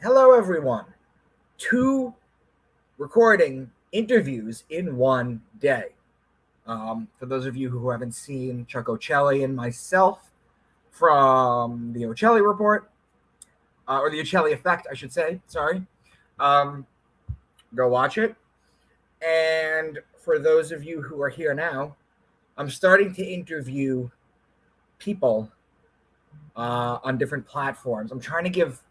Hello, everyone. Two recording interviews in one day. For those of you who haven't seen Chuck Ocelli and myself from the Ocelli Report, or the Ocelli Effect, I should say, sorry, um, go watch it. And for those of you who are here now, I'm starting to interview people on different platforms. I'm trying to give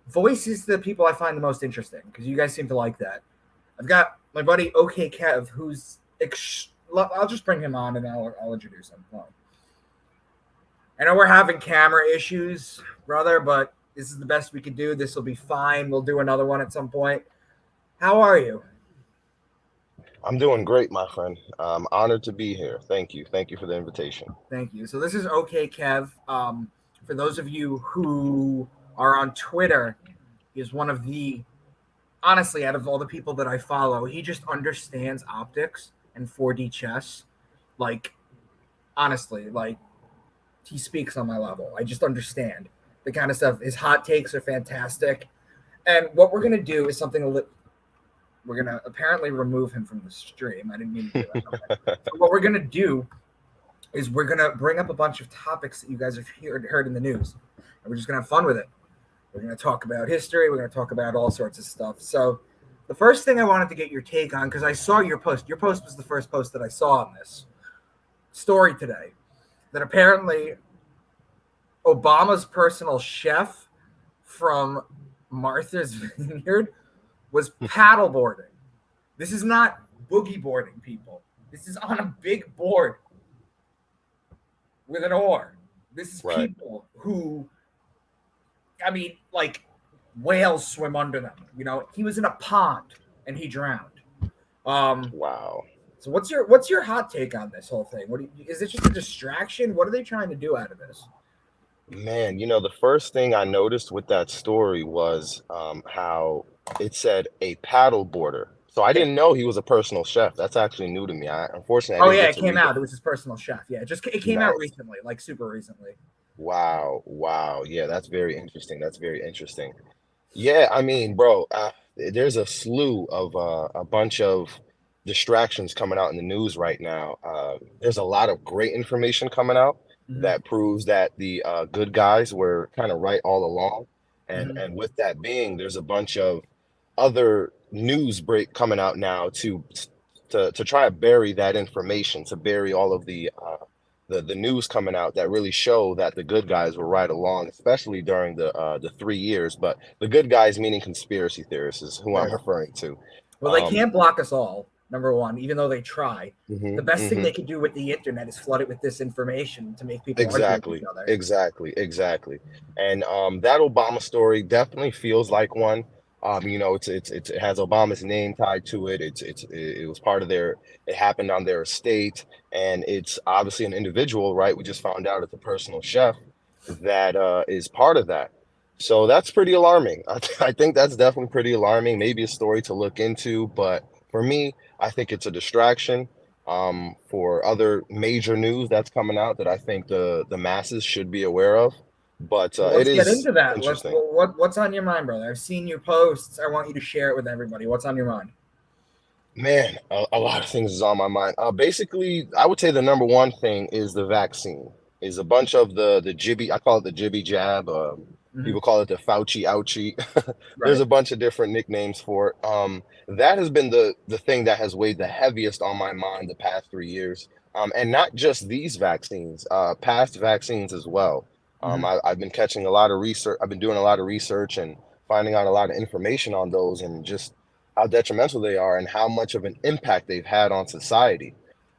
voices to the people I find the most interesting because you guys seem to like that. I've got my buddy OK Kev, who's I'll just bring him on and I'll introduce him. I know we're having camera issues, brother, but this is the best we could do. This will be fine. We'll do another one at some point. How are you? I'm doing great, my friend. I'm honored to be here. Thank you. Thank you for the invitation. Thank you. So this is OK Kev. For those of you who are on Twitter, he is one of the honestly, out of all the people that I follow, he just understands optics and 4D chess. Like, honestly, like, he speaks on my level. I just understand the kind of stuff. His hot takes are fantastic. And what we're going to do is something we're going to apparently remove him from the stream. I didn't mean to do that. Okay. So, what we're going to do is we're going to bring up a bunch of topics that you guys have heard in the news. And we're just going to have fun with it. We're going to talk about history. We're going to talk about all sorts of stuff. So, the first thing I wanted to get your take on, because I saw your post. Your post was the first post that I saw on this story today. That apparently Obama's personal chef from Martha's Vineyard was paddleboarding. This is not boogie boarding, people. This is on a big board with an oar. This is Right. people who, I mean, like whales swim under them. You know, he was in a pond and he drowned. Um, Wow. so what's your hot take on this whole thing? Is it just a distraction? What are they trying to do out of this? Man, the first thing I noticed with that story was how it said a paddle boarder. So I Yeah. didn't know he was a personal chef. That's actually new to me. Unfortunately, I Oh didn't yeah, get it to came read the out. It was his personal chef. Yeah, it came out nice. recently, like super recently. Wow. Wow. Yeah, that's very interesting. That's very interesting. Yeah, I mean, bro, there's a slew of a bunch of distractions coming out in the news right now. There's a lot of great information coming out Hmm. that proves that the good guys were kind of right all along. And Hmm. and with that being, there's a bunch of other news break coming out now to try to bury that information, to bury all of the news coming out that really show that the good guys were right along, especially during the 3 years. But the good guys, meaning conspiracy theorists, is who I'm Sure. referring to. Well, they Um, can't block us all. Number one, even though they try, the mhm, best thing they mhm. could do with the internet is flood it with disinformation to make people argue with each Exactly, other. exactly, exactly. And that Obama story definitely feels like one. It has Obama's name tied to it. It was part of their. It happened on their estate, and it's obviously an individual, right? We just found out it's a personal chef that is part of that. So that's pretty alarming. I think that's definitely pretty alarming. Maybe a story to look into, but for me, I think it's a distraction for other major news that's coming out that I think the masses should be aware of. But Well, it let's get is into that. interesting. What's on your mind, brother? I've seen your posts. I want you to share it with everybody. What's on your mind? Man, a lot of things is on my mind. Basically, I would say the number one thing is the vaccine. Is a bunch of the jibby. I call it the jibby jab. Hmm. People call it the Fauci ouchie. There's Right. a bunch of different nicknames for it. That has been the thing that has weighed the heaviest on my mind the past 3 years. And not just these vaccines, past vaccines as well. Hmm. I've been catching a lot of research. I've been doing a lot of research and finding out a lot of information on those, and just how detrimental they are and how much of an impact they've had on society.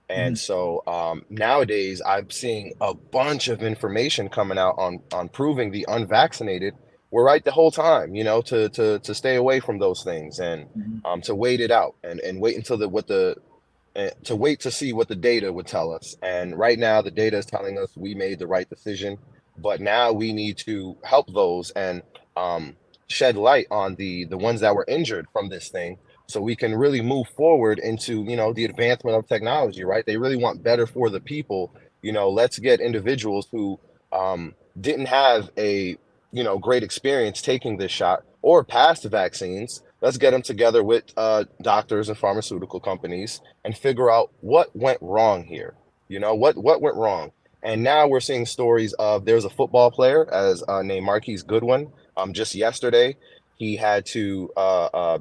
Hmm. And so nowadays, I'm seeing a bunch of information coming out on proving the unvaccinated were right the whole time. To stay away from those things, and Hmm. to wait it out, and wait until to wait to see what the data would tell us. And right now, the data is telling us we made the right decision, but now we need to help those and um, shed light on the ones that were injured from this thing, so we can really move forward into the advancement of technology. Right? They really want better for the people. Let's get individuals who didn't have great experience taking this shot or past vaccines. Let's get them together with doctors and pharmaceutical companies and figure out what went wrong here. What went wrong. And now we're seeing stories of there's a football player as named Marquise Goodwin. Just yesterday, he had to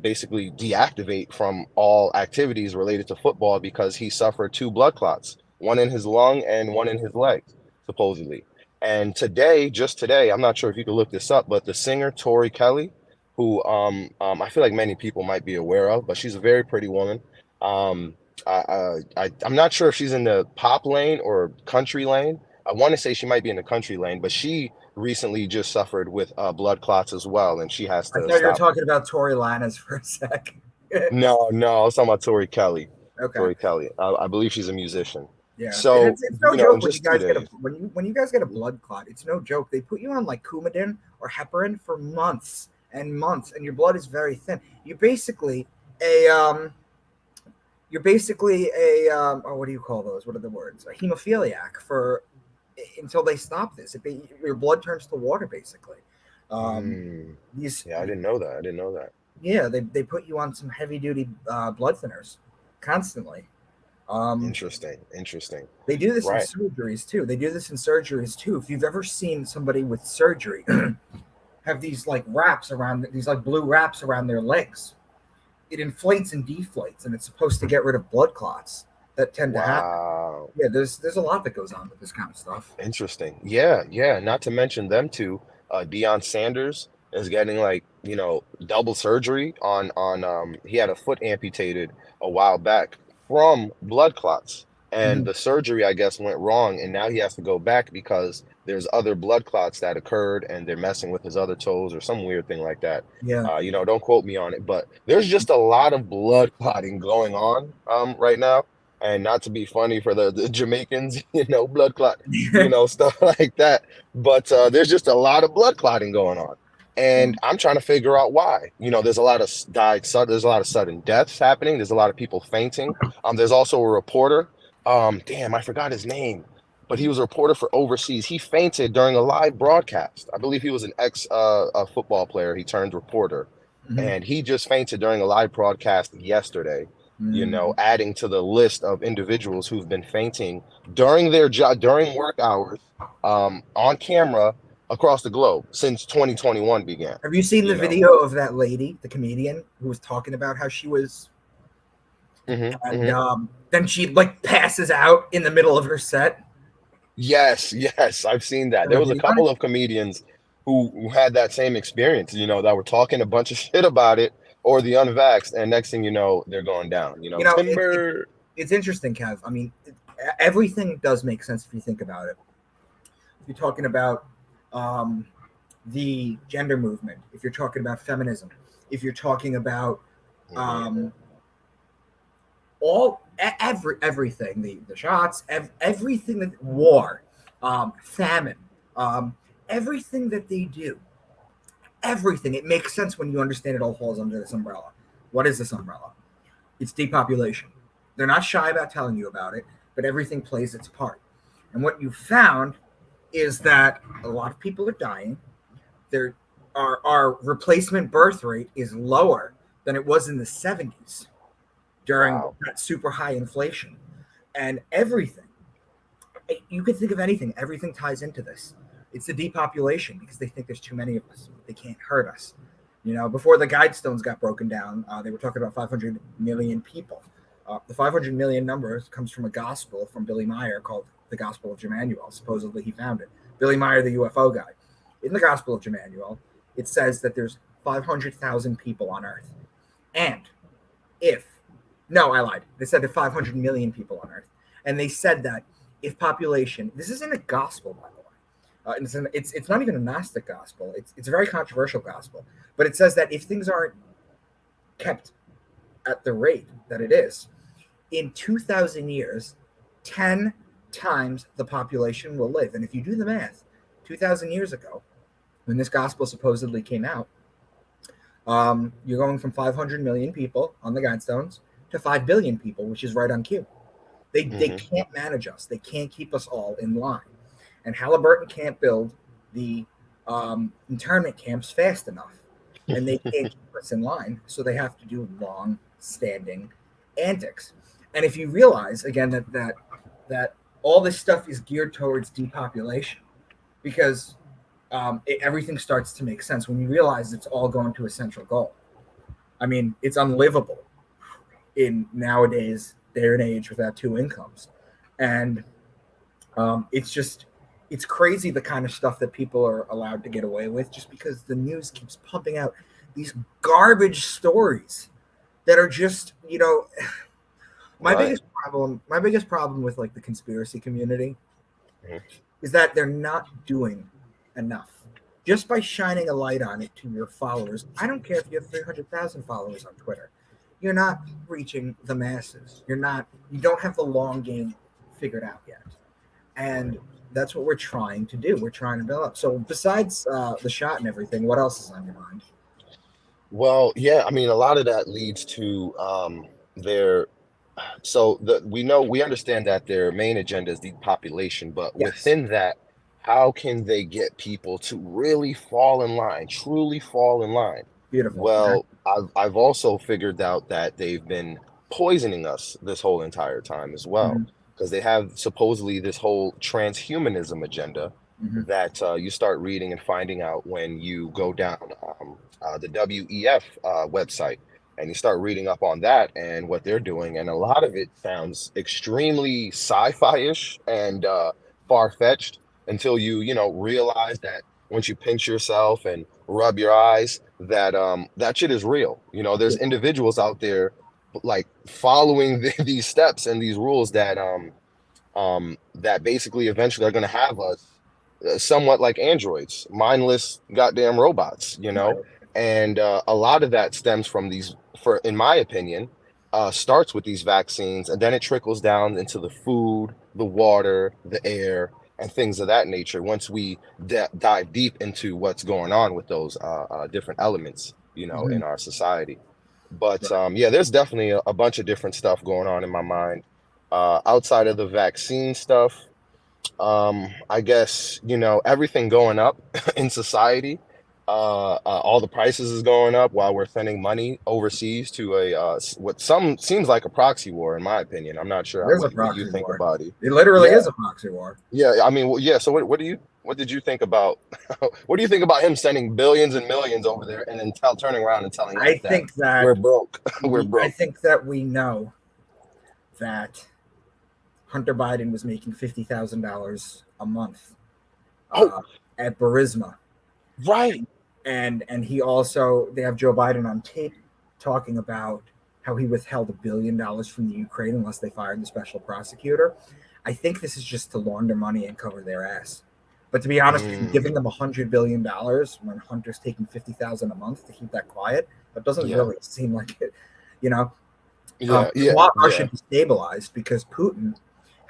basically deactivate from all activities related to football because he suffered two blood clots, one in his lung and one in his leg, supposedly. And today, just today, I'm not sure if you could look this up, but the singer Tori Kelly, who I feel like many people might be aware of, but she's a very pretty woman. Um, I'm not sure if she's in the pop lane or country lane. I want to say she might be in the country lane, but she recently just suffered with blood clots as well, and she has I to thought you were stop. talking about Tory Lanez for a sec. No, no, I was talking about Tori Kelly. Okay. Tori Kelly. I believe she's a musician. Yeah, and So, it's no in joke when you just two guys get a days. when you guys get a blood clot. It's no joke. They put you on like Coumadin or heparin for months and months, and your blood is very thin. A um you're basically a oh, what do you call those? What are the words? A hemophiliac for until they stop this. Your blood turns to water basically. Um, Mm, these yeah, I didn't know that. I didn't know that. yeah, they put you on some heavy duty blood thinners constantly. Um, Interesting. Interesting. They do this in Right. surgeries too. If you've ever seen somebody with surgery have these like wraps around these like blue wraps around their legs, it inflates and deflates, and it's supposed to get rid of blood clots that tend to happen. Wow. Yeah, there's a lot that goes on with this kind of stuff. Interesting. Yeah, yeah. Not to mention them two. Deion Sanders is getting like, double surgery on he had a foot amputated a while back from blood clots. And Mhm. the surgery, I guess, went wrong, and now he has to go back because there's other blood clots that occurred and they're messing with his other toes or some weird thing like that. Yeah, Don't quote me on it, but there's just a lot of blood clotting going on right now. And not to be funny for the Jamaicans, blood clot, stuff like that. But there's just a lot of blood clotting going on, and I'm trying to figure out why. There's a lot of there's a lot of sudden deaths happening. There's a lot of people fainting. There's also a reporter. Damn, I forgot his name, but he was a reporter for overseas. He fainted during a live broadcast. I believe he was an ex a football player. He turned reporter, Mhm. and he just fainted during a live broadcast yesterday, Mhm. adding to the list of individuals who've been fainting during their job, during work hours, on camera across the globe since 2021 began. Have you seen the You know. video of that lady, the comedian, who was talking about how she was, and Hmm. then she like passes out in the middle of her set? Yes, yes, I've seen that. Have There a was a video on it? couple of comedians who had that same experience, that were talking a bunch of shit about it or the unvaxxed, and next thing you know, they're going down. You know, Timber. it's interesting, Kev. I mean, everything does make sense if you think about it. If you're talking about um, the gender movement, if you're talking about feminism, if you're talking about Hmm. um, everything, the shots, everything that war, famine, um, everything that they do, everything. It makes sense when you understand it all falls under this umbrella. What is this umbrella? It's depopulation. They're not shy about telling you about it, but everything plays its part. And what you found is that a lot of people are dying. There, our replacement birth rate is lower than it was in the 70s during Wow. that super high inflation. And everything, you could think of anything, everything ties into this. It's the depopulation because they think there's too many of us. They can't hurt us. Before the Guidestones got broken down, they were talking about 500 million people. The 500 million number comes from a gospel from Billy Meyer called the Gospel of Emmanuel. Supposedly he found it. Billy Meyer, the UFO guy. In the Gospel of Emmanuel, it says that there's 500,000 people on Earth. And if, no, I lied. They said there's 500 million people on Earth. And they said that if population, this is in a gospel, by the way. It's not even a Gnostic gospel. It's a very controversial gospel. But it says that if things aren't kept at the rate that it is, in 2,000 years, 10 times the population will live. And if you do the math, 2,000 years ago, when this gospel supposedly came out, you're going from 500 million people on the Guidestones to 5 billion people, which is right on cue. They Hmm. can't manage us. They can't keep us all in line. And Halliburton can't build the internment camps fast enough, and they can't keep us in line, so they have to do long-standing antics. And if you realize again that all this stuff is geared towards depopulation, because everything starts to make sense when you realize it's all going to a central goal. I mean, it's unlivable in nowadays day and age without two incomes, and it's crazy the kind of stuff that people are allowed to get away with just because the news keeps pumping out these garbage stories that are just Right. my biggest problem with like the conspiracy community Mhm. is that they're not doing enough. Just by shining a light on it to your followers, I don't care if you have 300,000 followers on Twitter, you're not reaching the masses. You don't have the long game figured out yet. And that's what we're trying to do. We're trying to build up. So, besides the shot and everything, what else is on your mind? Well, yeah, I mean, a lot of that leads to their so we understand that their main agenda is depopulation, but Yes. within that, how can they get people to really fall in line, truly fall in line? Beautiful. Okay. Well, I've also figured out that they've been poisoning us this whole entire time as well, Hmm. because they have supposedly this whole transhumanism agenda Hmm. that you start reading and finding out when you go down the WEF website and you start reading up on that and what they're doing, and a lot of it sounds extremely sci-fi-ish and far-fetched until you realize that once you pinch yourself and rub your eyes that that shit is real. There's individuals out there like following these steps and these rules that basically eventually are going to have us somewhat like androids, mindless goddamn robots. Right. And a lot of that stems from these, in my opinion, starts with these vaccines, and then it trickles down into the food, the water, the air, and things of that nature. Once we dive deep into what's going on with those different elements, Hmm. in our society. But Right. yeah, there's definitely a bunch of different stuff going on in my mind outside of the vaccine stuff. I guess everything going up in society. All the prices is going up while we're sending money overseas to what some seems like a proxy war, in my opinion. I'm not sure It is a what you proxy think war. about it. It literally Yeah, is a proxy war. yeah. I mean, well, yeah. So what did you think about what do you think about him sending billions and millions over there and then turning around and telling us I that think that we're broke, we're I broke? think that we know that Hunter Biden was making $50,000 a month Oh, uh, at Burisma, right. and he also they have Joe Biden on tape talking about how he withheld $1 billion from the Ukraine unless they fired the special prosecutor. I think this is just to launder money and cover their ass. But to be honest with you, Mm, giving them $100 billion when Hunter's taking 50,000 a month to keep that quiet, that doesn't yeah, really seem like it. You know, yeah, they yeah, want Russia yeah. destabilized because Putin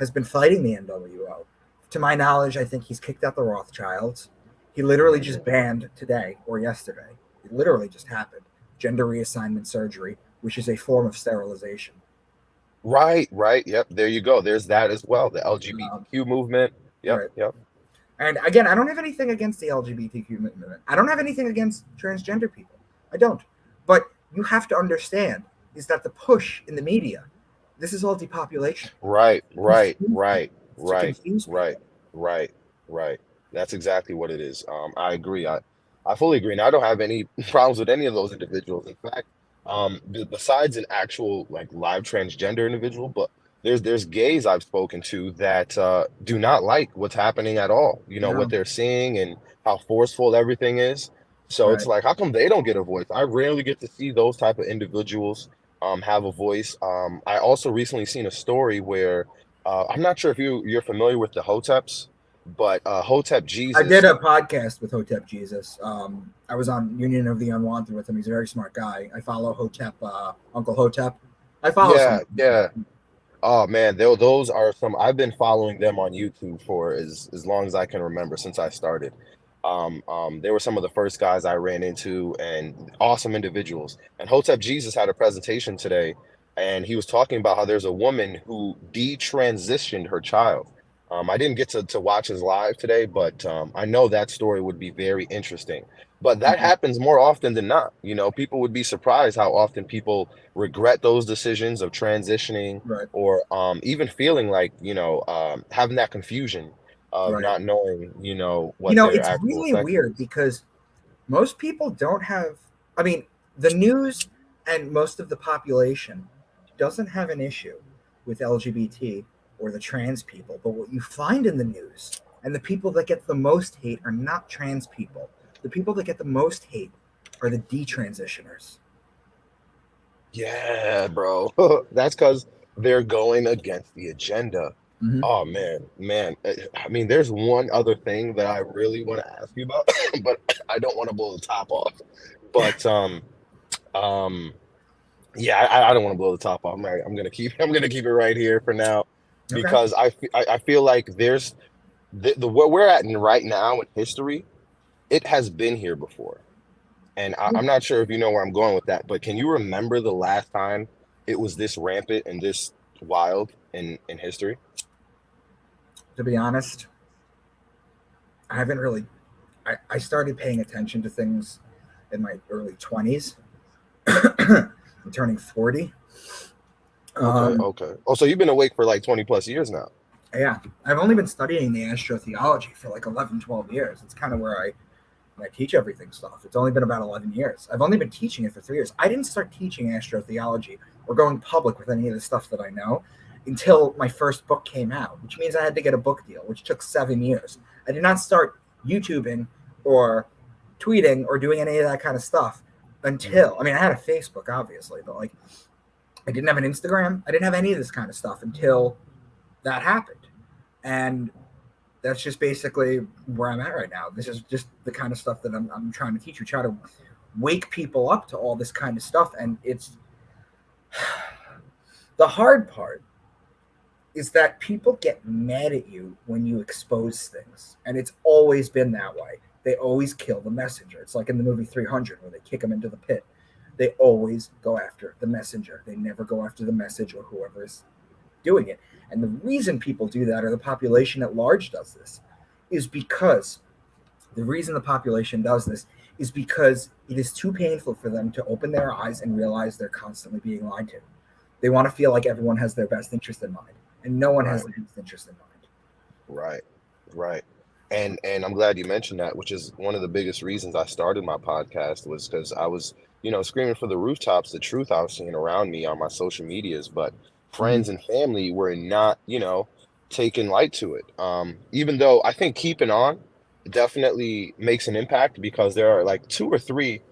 has been fighting the NWO. To my knowledge, I think he's kicked out the Rothschilds. He literally just Mhm. banned today or yesterday. It literally just happened. Gender reassignment surgery, which is a form of sterilization. Right, right. Yep. There you go. There's that as well. The Um, LGBTQ movement. Yep, right. yep. And again, I don't have anything against the LGBTQ movement. I don't have anything against transgender people. I don't. But you have to understand is that the push in the media, this is all depopulation. Right, right, Confuse people. right, It's to right, confuse right, people. right, right. That's exactly what it is. I agree. I fully agree. And I don't have any problems with any of those individuals. In fact, besides an actual like live transgender individual, but there's gays I've spoken to that do not like what's happening at all. What No, they're seeing and how forceful everything is. So it's right. like, how come they don't get a voice? I rarely get to see those type of individuals have a voice. I also recently seen a story where I'm not sure if you're familiar with the Hoteps, but Hotep I did Jesus. a podcast with Hotep Jesus. I was on Union of the Unwanted with him. He's a very smart guy. I follow Hotep, Uncle Hotep. I follow some. Yeah, yeah. Oh man, those are some. I've been following them on YouTube for as long as I can remember since I started. They were some of the first guys I ran into, and awesome individuals. And Hotep Jesus had a presentation today, and he was talking about how there's a woman who detransitioned her child. I didn't get to watch his live today, but I know that story would be very interesting. But that Mhm. happens more often than not. People would be surprised how often people regret those decisions of transitioning, Right, or even feeling like, having that confusion of right. not knowing, what their It's actual really effect weird is. because most people don't have, I mean, the news and most of the population doesn't have an issue with LGBT or the trans people. But what you find in the news and the people that get the most hate are not trans people. The people that get the most hate are the detransitioners. Yeah, bro. That's because they're going against the agenda. Mm-hmm. Oh man, man. I mean, there's one other thing that I really want to ask you about, but I don't want to blow the top off. But um, yeah, I don't want to blow the top off. I'm gonna keep I'm gonna keep it right here for now, Okay. because I feel like there's the where we're at right now in history. It has been here before. And I'm not sure if you know where I'm going with that, but can you remember the last time it was this rampant and this wild in history? To be honest, I haven't really. I started paying attention to things in my early 20s. I'm turning 40. Okay, Um, okay. Oh, so you've been awake for like 20 plus years now. yeah, I've only been studying the astrotheology for like 11, 12 years. It's kind of where I teach everything stuff. It's only been about 11 years. I've only been teaching it for 3 years. I didn't start teaching astrotheology or going public with any of the stuff that I know until my first book came out, which means I had to get a book deal, which took 7 years. I did not start YouTubing or tweeting or doing any of that kind of stuff Mhm. until, I mean, I had a Facebook, obviously, but like I didn't have an Instagram. I didn't have any of this kind of stuff until that happened. And that's just basically where I'm at right now. This is just the kind of stuff that I'm trying to teach. We try to wake people up to all this kind of stuff. And it's the hard part is that people get mad at you when you expose things. And it's always been that way. They always kill the messenger. It's like in the movie 300 where they kick him into the pit. They always go after the messenger. They never go after the message or whoever's doing it. And the reason people do that, or the population at large does this, is because the reason the population does this is because it is too painful for them to open their eyes and realize they're constantly being lied to. They want to feel like everyone has their best interest in mind, and no one has Right, their best interest in mind. right, right. And I'm glad you mentioned that, which is one of the biggest reasons I started my podcast, was because I was, screaming for the rooftops the truth I was seeing around me on my social medias, but Mm-hmm. friends and family were not, taking light to it. Even though I think keeping on definitely makes an impact, because there are like two or three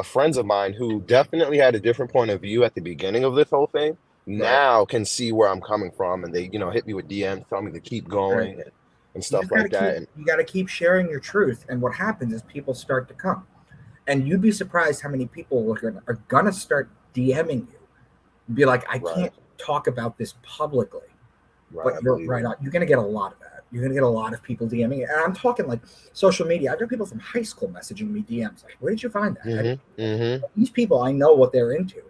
friends of mine who definitely had a different point of view at the beginning of this whole thing, Right, now can see where I'm coming from, and they, hit me with DMs, tell me to keep right. going, and You stuff just got to like that. keep And sharing your truth, and what happens is people start to come, and you'd be surprised how many people are gonna start DMing you, and be like, I right, can't talk about this publicly. right, But I you're believe right it. on. You're going to get a lot of that. You're going to get a lot of people DMing. And I'm talking like social media. I've got people from high school messaging me DMs. Like, where did you find that? Hmm, hmm. These people, I know what they're into,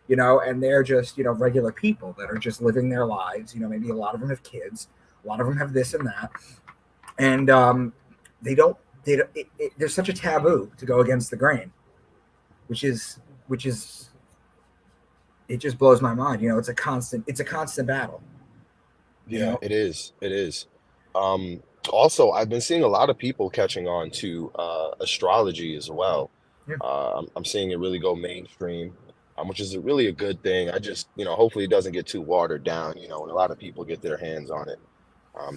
and they're just, regular people that are just living their lives. Maybe a lot of them have kids. A lot of them have this and that. And they don't, there's such a taboo to go against the grain, which is, which is, it just blows my mind. It's a constant battle, you Yeah, know? it is. It is. Um, Also, I've been seeing a lot of people catching on to astrology as well. Yeah. I'm seeing it really go mainstream, which is really a good thing. I just, hopefully it doesn't get too watered down. When a lot of people get their hands on it,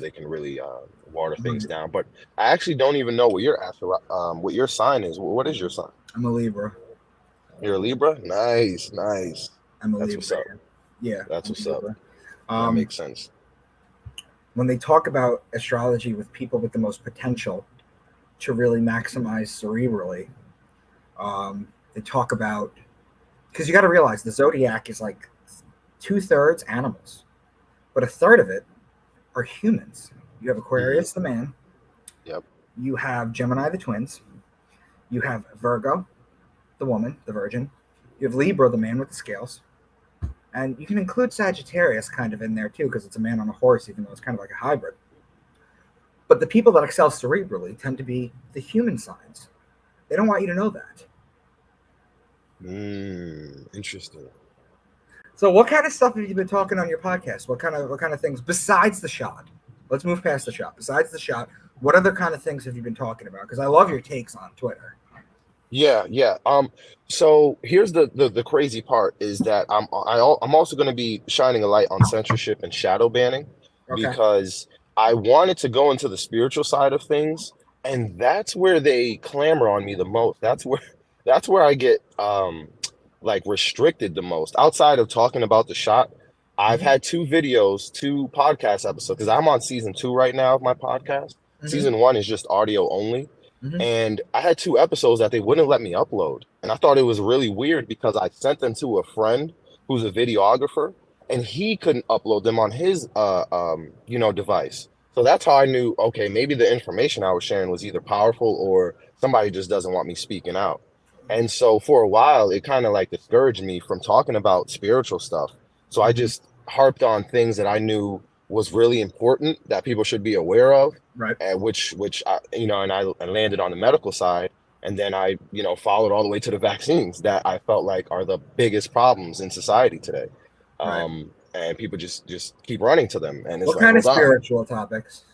they can really water things down. But I actually don't even know what your sign is. What is your sign? I'm a Libra. You're a Libra? Nice, nice. I'm a That's what's Libra. up. Yeah, That's I'm what's a up. Libra. That Um, makes sense. when they talk about astrology with people with the most potential to really maximize cerebrally, they talk about, because you got to realize the zodiac is like 2/3 animals, but a third of it are humans. You have Hmm. Aquarius, the man. Yep. You have Gemini, the twins. You have Virgo, the woman, the virgin. You have Libra, the man with the scales. And you can include Sagittarius kind of in there too, because it's a man on a horse, even though it's kind of like a hybrid. But the people that excel cerebrally tend to be the human signs. They don't want you to know that. Interesting. So what kind of stuff have you been talking on your podcast? What kind of things besides the shot? Let's move past the shot. Besides the shot, what other kind of things have you been talking about? Because I love your takes on Twitter. Yeah. So here's the crazy part is that I'm also going to be shining a light on censorship and shadow banning Okay. because I wanted to go into the spiritual side of things, and that's where they clamor on me the most. That's where I get like restricted the most. Outside of talking about the shot, I've Mm-hmm. had two podcast episodes because I'm on season 2 right now of my podcast. Mm-hmm. Season 1 is just audio only. Mm-hmm. And I had 2 episodes that they wouldn't let me upload. And I thought it was really weird because I sent them to a friend who's a videographer and he couldn't upload them on his device. So that's how I knew, okay, maybe the information I was sharing was either powerful or somebody just doesn't want me speaking out. And so for a while, it kind of like discouraged me from talking about spiritual stuff. So I Mm-hmm. just harped on things that I knew was really important that people should be aware of, Right. and which I, and I landed on the medical side, and then I followed all the way to the vaccines that I felt like are the biggest problems in society today, Right. and people just keep running to them, and it's What like, kind of hold on. spiritual topics?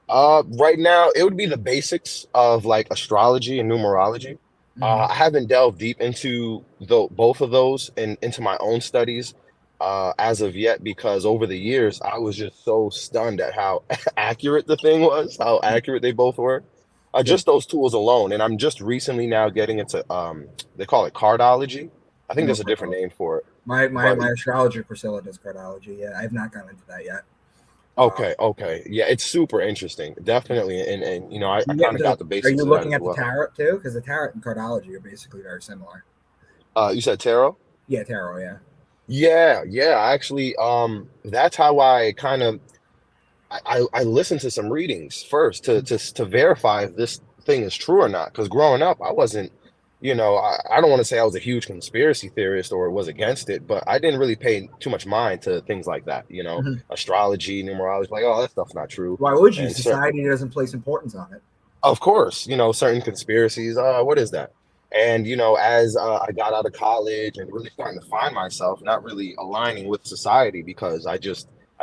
Right now it would be the basics of like astrology and numerology. Mm-hmm. I haven't delved deep into both of those and into my own studies as of yet because over the years I was just so stunned at how accurate the thing was, how accurate they both were. Yeah. Just those tools alone, and I'm just recently now getting into they call it cardology. I think No there's a different cardology. name for it, My but astrologer Priscilla does cardology. Yeah, I have not gotten into that yet. okay, yeah, it's super interesting, definitely, and I You get kind of into, got the are you basics of that looking as at the well. tarot too? Because the tarot and cardology are basically very similar. You said tarot? Yeah, tarot. Yeah. Yeah. Actually, that's how I kind of I listened to some readings first to verify if this thing is true or not. Because growing up, I wasn't, I don't want to say I was a huge conspiracy theorist or was against it, but I didn't really pay too much mind to things like that. Mhm. Astrology, numerology, like, oh, that stuff's not true. Why would you? And certain, Society doesn't place importance on it. of course, certain conspiracies. What is that? And as I got out of college and really starting to find myself, not really aligning with society because I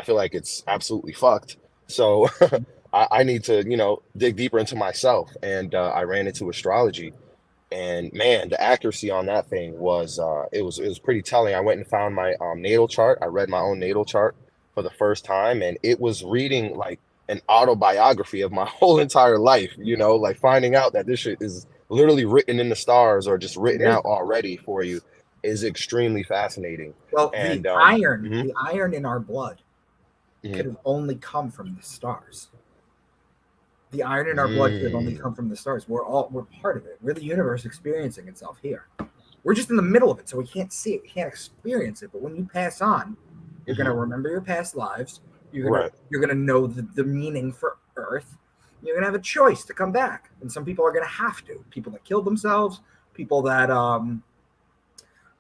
feel like it's absolutely fucked. So I need to dig deeper into myself, and I ran into astrology, and man, the accuracy on that thing was it was pretty telling. I went and found my natal chart. I read my own natal chart for the first time, and it was reading like an autobiography of my whole entire life. Like finding out that this shit is literally written in the stars or just It written is. out already for you is extremely fascinating. Well, And the iron in our blood could mhm. have only come from the stars. The iron in our blood could have only Mm, come from the stars. We're part of it. We're the universe experiencing itself here. We're just in the middle of it, so we can't see it, we can't experience it. But when you pass on, you're gonna mhm. remember your past lives. Right. You're gonna know the meaning for Earth. You're gonna have a choice to come back, and some people are gonna have to. People that kill themselves, people that,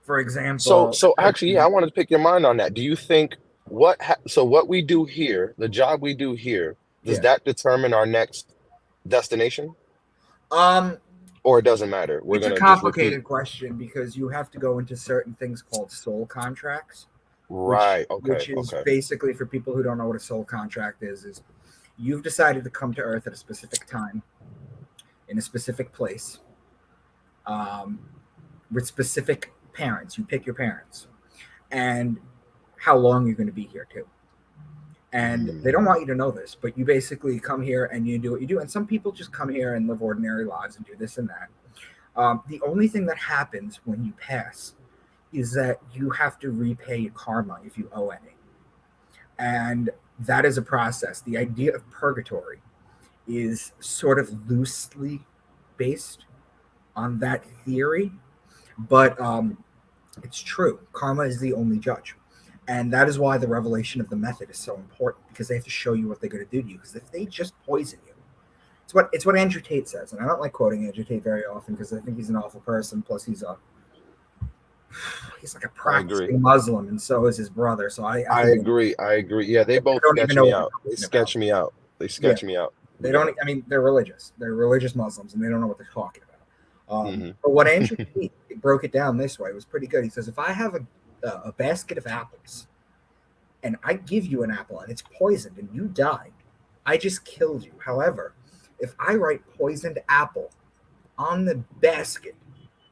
for So, example, so actually, yeah, I wanted to pick your mind on that. Do you think what we do here, the job we do here, does yeah. that determine our next destination, Um, or it doesn't matter? We're it's a gonna just repeat. complicated question because you have to go into certain things called soul contracts, which Right. Okay. which is Okay. basically, for people who don't know what a soul contract is you've decided to come to Earth at a specific time in a specific place, um, with specific parents. You pick your parents and how long you're going to be here too. And they don't Mm, want you to know this, but you basically come here and you do what you do. And some people just come here and live ordinary lives and do this and that. The only thing that happens when you pass is that you have to repay your karma if you owe any. And that is a process. The idea of purgatory is sort of loosely based on that theory, but it's true. Karma is the only judge. And that is why the revelation of the method is so important, because they have to show you what they're going to do to you. Because if they just poison you, it's what Andrew Tate says, and I don't like quoting Andrew Tate very often because I think he's an awful person. Plus, he's like a I agree. practicing Muslim, and so is his brother. So I I think agree. I agree. Yeah, they they both don't even sketch know me what they're out. They talking about. sketch me out. They Yeah, sketch me out. they Yeah. don't. I mean, they're religious. They're religious Muslims, and they don't know what they're talking about. Hmm. But what Andrew Tate broke it down this way, it was pretty good. He says, if I have a basket of apples and I give you an apple and it's poisoned and you die, I just killed you. However, if I write poisoned apple on the basket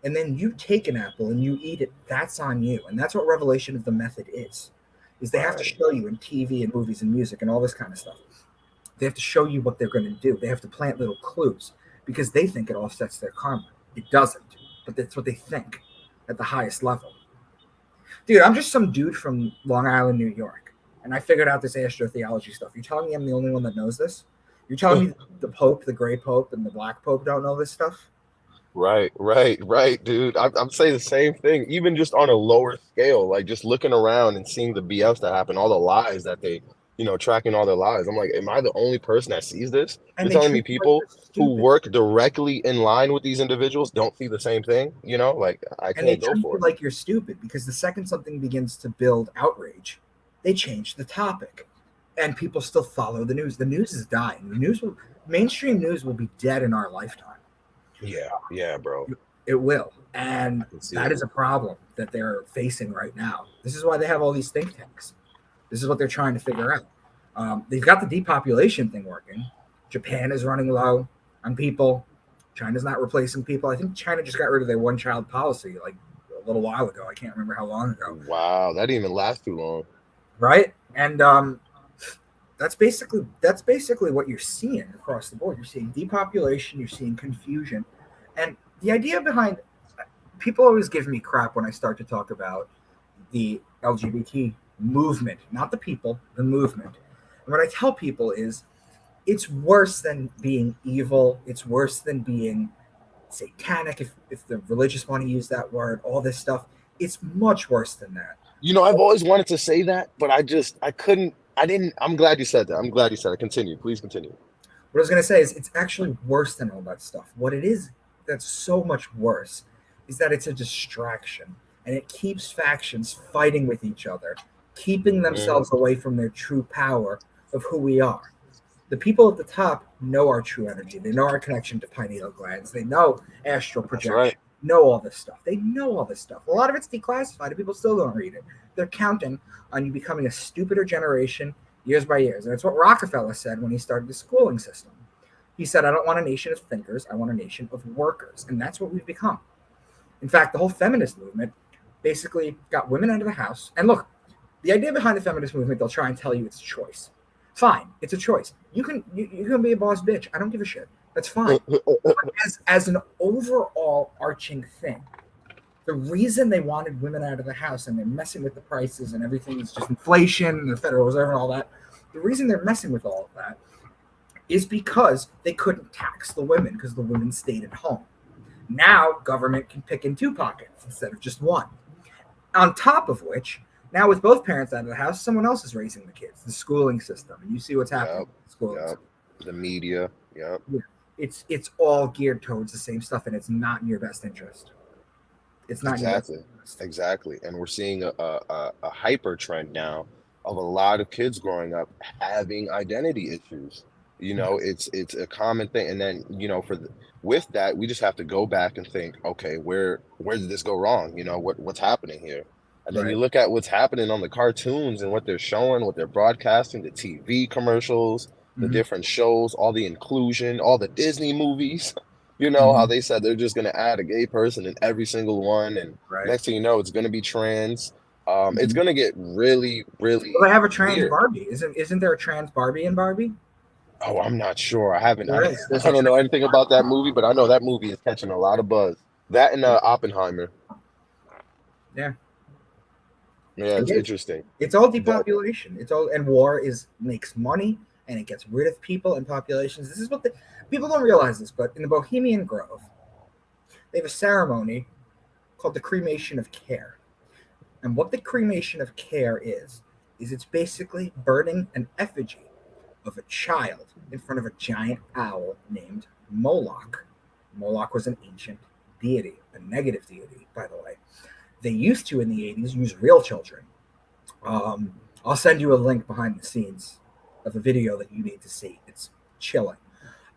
and then you take an apple and you eat it, that's on you. And that's what revelation of the method is they have to Right. show you in TV and movies and music and all this kind of stuff. They have to show you what they're going to do. They have to plant little clues because they think it offsets their karma. It doesn't, but that's what they think at the highest level. Dude, I'm just some dude from Long Island, New York, and I figured out this astrotheology stuff. You're telling me I'm the only one that knows this? You're telling me the Pope, the Gray Pope, and the Black Pope don't know this stuff? Right, dude. I'm saying the same thing, even just on a lower scale, like just looking around and seeing the BS that happen, all the lies that they, tracking all their lies. I'm like, am I the only person that sees this? And You're they telling me treat you like people you're who stupid. work directly in line with these individuals don't see the same thing? Like I And they can't go treat you for it. like you're stupid because the second something begins to build outrage, they change the topic. And people still follow the news. The news is dying. Mainstream news will be dead in our lifetime. Yeah, bro. It will. And I can see that it. is a problem that they're facing right now. This is why they have all these think tanks. This is what they're trying to figure out. They've got the depopulation thing working. Japan is running low on people. China's not replacing people. I think China just got rid of their one child policy like a little while ago. I can't remember how long ago. Wow, that didn't even last too long. Right? And that's basically what you're seeing across the board. You're seeing depopulation, you're seeing confusion. And the idea behind people always give me crap when I start to talk about the LGBT movement, not the people, the movement. And what I tell people is it's worse than being evil, it's worse than being satanic, if the religious want to use that word, all this stuff. It's much worse than that. I've always wanted to say that, but I couldn't, I didn't. I'm glad you said that. I'm glad you said it. Continue. Please continue. What I was going to say is it's actually worse than all that stuff. What it is that's so much worse is that it's a distraction and it keeps factions fighting with each other, keeping Hmm. themselves away from their true power of who we are. The people at the top know our true energy. They know our connection to pineal glands. They know astral That's right. projection. Know all this stuff. They know all this stuff. A lot of it's declassified and people still don't read it. They're counting on you becoming a stupider generation years by years. And it's what Rockefeller said when he started the schooling system. He said, I don't want a nation of thinkers. I want a nation of workers. And that's what we've become. In fact, the whole feminist movement basically got women out of the house. And look, the idea behind the feminist movement, they'll try and tell you it's a choice. Fine, it's a choice. You can be a boss bitch. I don't give a shit. That's fine. But as an overall arching thing, the reason they wanted women out of the house and they're messing with the prices and everything is just inflation and the Federal Reserve and all that. The reason they're messing with all of that is because they couldn't tax the women because the women stayed at home. Now government can pick in two pockets instead of just one. On top of which, now with both parents out of the house, someone else is raising the kids. The schooling system, and you see what's happening Yep. with the schooling Yep. system. The media. Yep. Yeah. It's all geared towards the same stuff, and it's not in your best interest. It's not in your best Exactly. interest. Exactly. And we're seeing a hyper trend now of a lot of kids growing up having identity issues. It's a common thing. And then, with that, we just have to go back and think, okay, where did this go wrong? What's happening here? And then Right. you look at what's happening on the cartoons and what they're showing, what they're broadcasting, the TV commercials, the Mm-hmm. different shows, all the inclusion, all the Disney movies. How Mm-hmm. they said they're just going to add a gay person in every single one, and Right. next thing you know, it's going to be trans. It's Mm-hmm. going to get really, Well, they really have a trans weird. Barbie. Isn't there a trans Barbie in Barbie? Oh, I'm not sure. I haven't. There is. There's I a don't know trans anything Barbie. about that movie, but I know that movie is catching a lot of buzz. That and Oppenheimer. Yeah, Yeah, it it's is. interesting. It's all But depopulation. It's all and war is makes money and it gets rid of people and populations. This is what the people don't realize this, but in the Bohemian Grove, they have a ceremony called the cremation of care. And what the cremation of care is it's basically burning an effigy of a child in front of a giant owl named Moloch. Moloch was an ancient deity, a negative deity, by the way. They used to in the 80s use real children. I'll send you a link behind the scenes of a video that you need to see. It's chilling.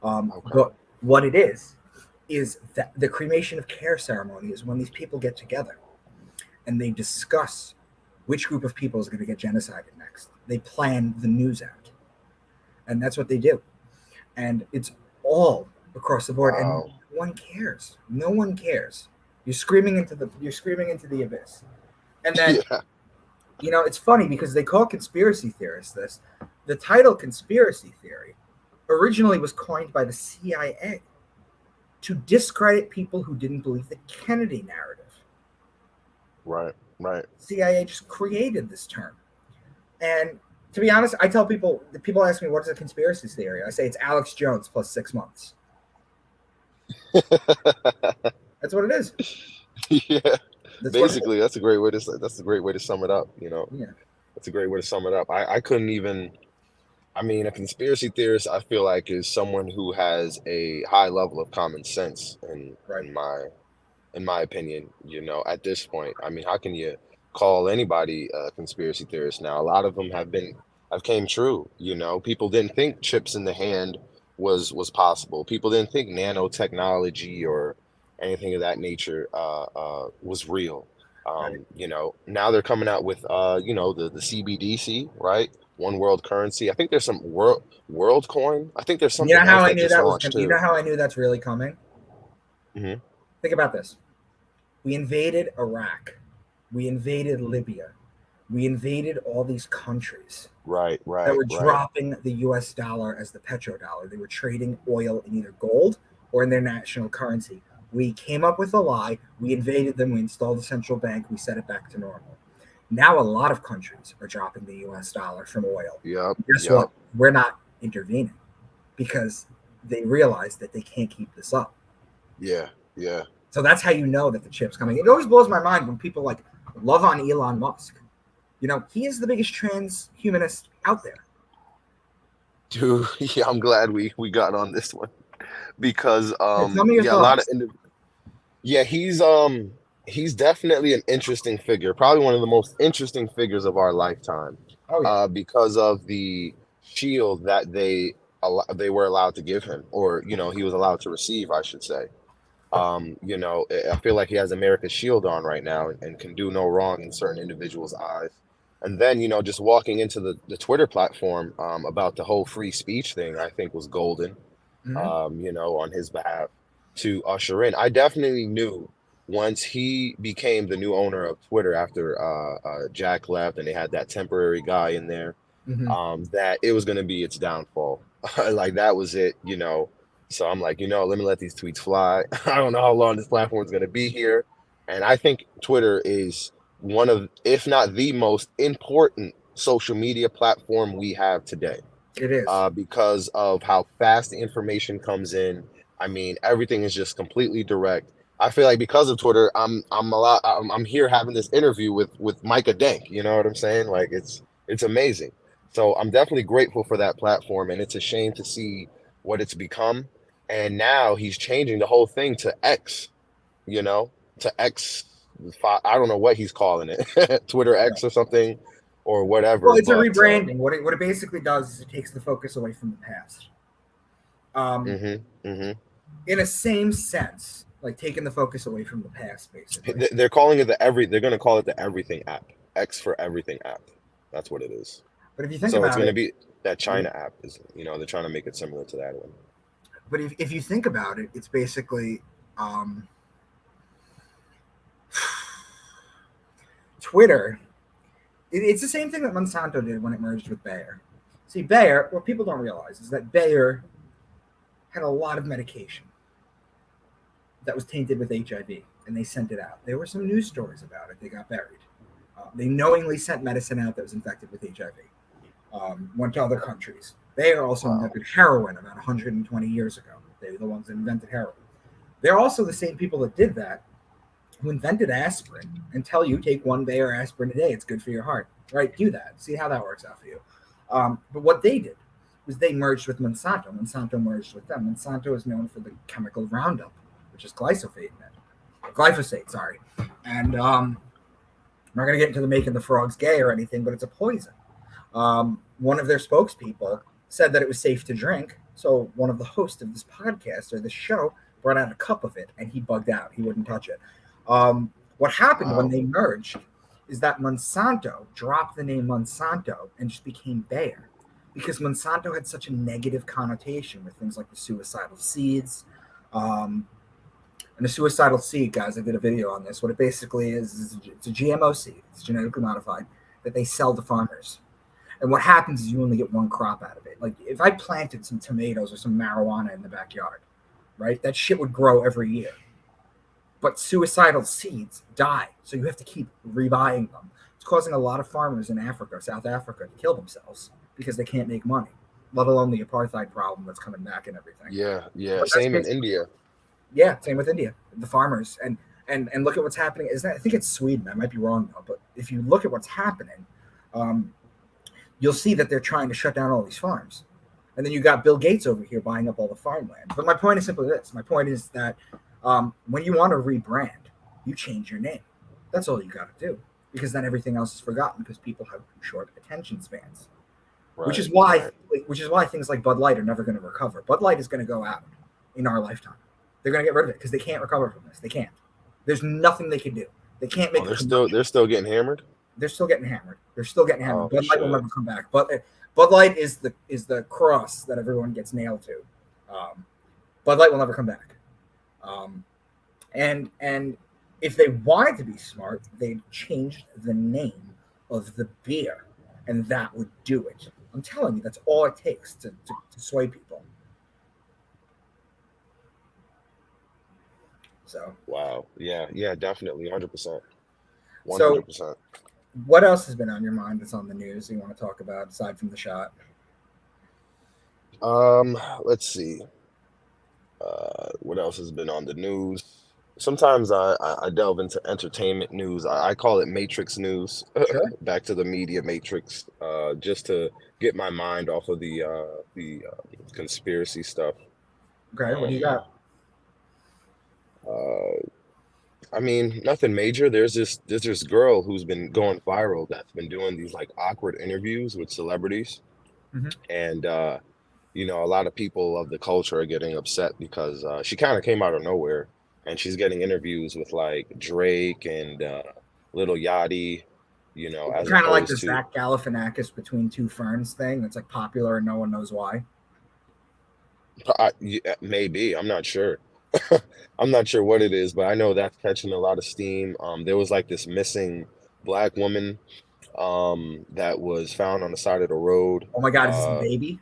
Okay. But what it is that the cremation of care ceremony is when these people get together and they discuss which group of people is going to get genocided next. They plan the news out, and that's what they do. And it's all across the board, and Wow. no one cares. No one cares. You're screaming into the abyss. And then, Yeah. it's funny because they call conspiracy theorists this. The title conspiracy theory originally was coined by the CIA to discredit people who didn't believe the Kennedy narrative. Right. Right. CIA just created this term. And to be honest, I tell people ask me, what is a conspiracy theory? I say it's Alex Jones plus 6 months. That's what it is. Yeah. That's Basically, that's a great way to sum it up. Yeah. That's a great way to sum it up. I couldn't even. I mean, a conspiracy theorist, I feel like, is someone who has a high level of common sense, Right. in my opinion. At this point, I mean, how can you call anybody a conspiracy theorist now? A lot of them have came true. People didn't think chips in the hand was possible. People didn't think nanotechnology or anything of that nature was real. Right. Now they're coming out with the CBDC, right? One world currency. I think there's some world coin. I think there's You know something how else I that knew just that was launched coming? You too. know how I knew that's really coming? Hmm. Think about this. We invaded Iraq. We invaded Libya. We invaded all these countries Right, that right, were right. dropping the US dollar as the petrodollar. They were trading oil in either gold or in their national currency. We came up with a lie. We invaded them. We installed a central bank. We set it back to normal. Now a lot of countries are dropping the US dollar from oil. Yep, Guess what? yep. We're not intervening because they realize that they can't keep this up. Yeah, yeah. So that's how you know that the chip's coming. It always blows my mind when people love on Elon Musk. He is the biggest transhumanist out there. Dude, yeah, I'm glad we got on this one because Yeah, tell me your yeah, a lot of thoughts. yeah, he's definitely an interesting figure, probably one of the most interesting figures of our lifetime, Oh yeah, because of the shield that they were allowed to give him, or he was allowed to receive, I should say. I feel like he has America's shield on right now and can do no wrong in certain individuals' eyes. And then, just walking into the Twitter platform about the whole free speech thing, I think was golden, hmm on his behalf to usher in. I definitely knew once he became the new owner of Twitter after Jack left and they had that temporary guy in there, hmm that it was going to be its downfall. Like that was it. So I'm like, let me let these tweets fly. I don't know how long this platform is going to be here. And I think Twitter is one of, if not the most important social media platform we have today, it is. because of how fast the information comes in. I mean, everything is just completely direct. I feel like because of Twitter, I'm here having this interview with Micah Denk. You know what I'm saying? Like it's amazing. So I'm definitely grateful for that platform, and it's a shame to see what it's become. And now he's changing the whole thing to X. You know, to X. I don't know what he's calling it, Twitter Yeah. X or something, or Well, whatever. it's a But rebranding. What it basically does is it takes the focus away from the past. Um, hmm hmm in a same sense, like taking the focus away from the past, basically. They're calling it they're going to call it the everything app. X for everything app. That's what it is. But if you think So it's about going to it, be that China app is, they're trying to make it similar to that one. but if you think about it, it's basically um, Twitter. It's the same thing that Monsanto did when it merged with Bayer. See, Bayer, what people don't realize is that Bayer had a lot of medication that was tainted with HIV, and they sent it out. There were some news stories about it. They got buried. They knowingly sent medicine out that was infected with HIV. Went to other countries. Bayer also Wow. invented heroin about 120 years ago. They were the ones that invented heroin. They're also the same people that did that who invented aspirin and tell you take one Bayer aspirin a day. It's good for your heart. Right? Do that. See how that works out for you. But what they did was they merged with Monsanto. Monsanto merged with them. Monsanto is known for the chemical Roundup, which is glyphosate, sorry. And I'm not going to get into the making the frogs gay or anything, but it's a poison. One of their spokespeople said that it was safe to drink. So one of the hosts of this podcast or this show brought out a cup of it, and he bugged out. He wouldn't touch it. What happened when Wow. they merged is that Monsanto dropped the name Monsanto and just became Bayer because Monsanto had such a negative connotation with things like the suicidal seeds. Um, and the suicidal seed, guys, I did a video on this. What it basically is it's a GMO seed. It's genetically modified that they sell to farmers. And what happens is you only get one crop out of it. Like if I planted some tomatoes or some marijuana in the backyard, right? That shit would grow every year. But suicidal seeds die, so you have to keep rebuying them. It's causing a lot of farmers in Africa, South Africa, to kill themselves because they can't make money, let alone the apartheid problem that's coming back and everything. Yeah, yeah. But that's Same in basically, India. yeah, same with India, the farmers, and look at what's happening. Is that I think it's Sweden? I might be wrong though, but if you look at what's happening, um, you'll see that they're trying to shut down all these farms. And then you got Bill Gates over here buying up all the farmland. But my point is simply this. My point is that when you want to rebrand, you change your name. That's all you got to do. Because then everything else is forgotten because people have short attention spans. Which Right, is why right. which is why things like Bud Light are never going to recover. Bud Light is going to go out in our lifetime. They're going to get rid of it because they can't recover from this. They can't. There's nothing they can do. They can't Oh, make a commercial. they're still getting hammered. They're still getting hammered. They're still getting hammered. Oh Bud Light will shit. never come back. But Bud Light is the cross that everyone gets nailed to. Um, Bud Light will never come back. Um, and if they wanted to be smart, they'd change the name of the beer, and that would do it. I'm telling you, that's all it takes to sway people. So, Wow. Yeah, yeah, definitely. 100%. so 100%. what else has been on your mind that's on the news that you want to talk about aside from the shot? Let's see. What else has been on the news? Sometimes I delve into entertainment news. I call it Matrix news. Sure. Back to the media matrix, just to get my mind off of the conspiracy stuff. Okay. What do you Um, got? uh, I mean, nothing major. There's this girl who's been going viral that's been doing these like awkward interviews with celebrities, Hmm. and a lot of people of the culture are getting upset because she kind of came out of nowhere, and she's getting interviews with like Drake and Little Yachty, as Kind of like opposed the to Zach Galifianakis between two ferns thing that's like popular and no one knows why. yeah, maybe I'm not sure. I'm not sure what it is, but I know that's catching a lot of steam. There was like this missing black woman that was found on the side of the road. Oh my God, is this the Uh, baby?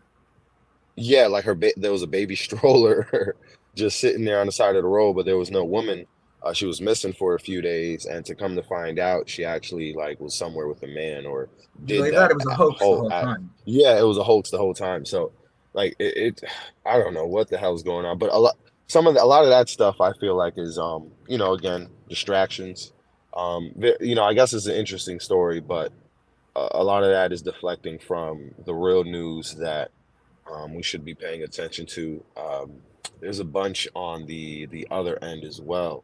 yeah, like there was a baby stroller just sitting there on the side of the road, but there was no woman. She was missing for a few days, and to come to find out, she actually like was somewhere with a man or You did believe that that it was a at, hoax the whole whole at, time? yeah, it was a hoax the whole time. So like I don't know what the hell's going on, but a lot of that stuff I feel like is again distractions. I guess it's an interesting story, but a lot of that is deflecting from the real news that we should be paying attention to. There's a bunch on the other end as well.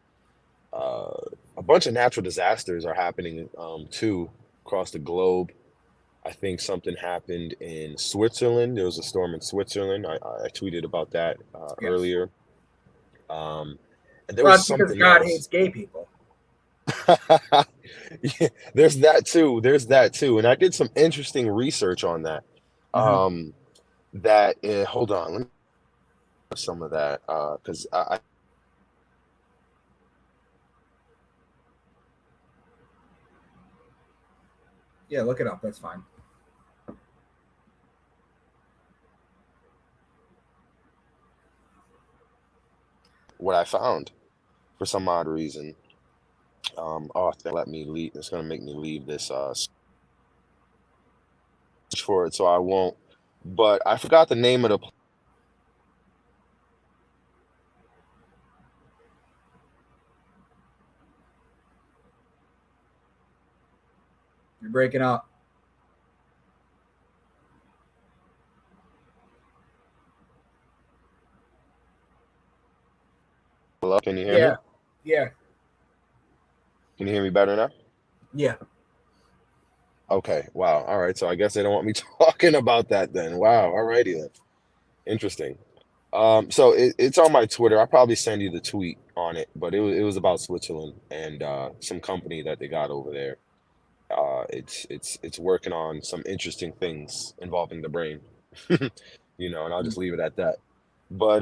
Uh, a bunch of natural disasters are happening too across the globe. I think something happened in Switzerland. There was a storm in Switzerland. I tweeted about that Yes. earlier. Um, and there Well, was it's because something God else. hates gay people. Yeah, there's that too. There's that too. And I did some interesting research on that. Hmm. Um, hold on, let me some of that because Yeah, look it up. That's fine. what I found for some odd reason. They let me leave. It's gonna make me leave this search for it, so I won't. But I forgot the name of the. You're breaking up. Hello, can you hear Yeah. me? Yeah. Can you hear me better now? Yeah. Okay. Wow. All right. So I guess they don't want me talking about that then. Wow. All righty then. Interesting. So it's on my Twitter. I'll probably send you the tweet on it, but it was about Switzerland and some company that they got over there. It's working on some interesting things involving the brain, and I'll just leave it at that. But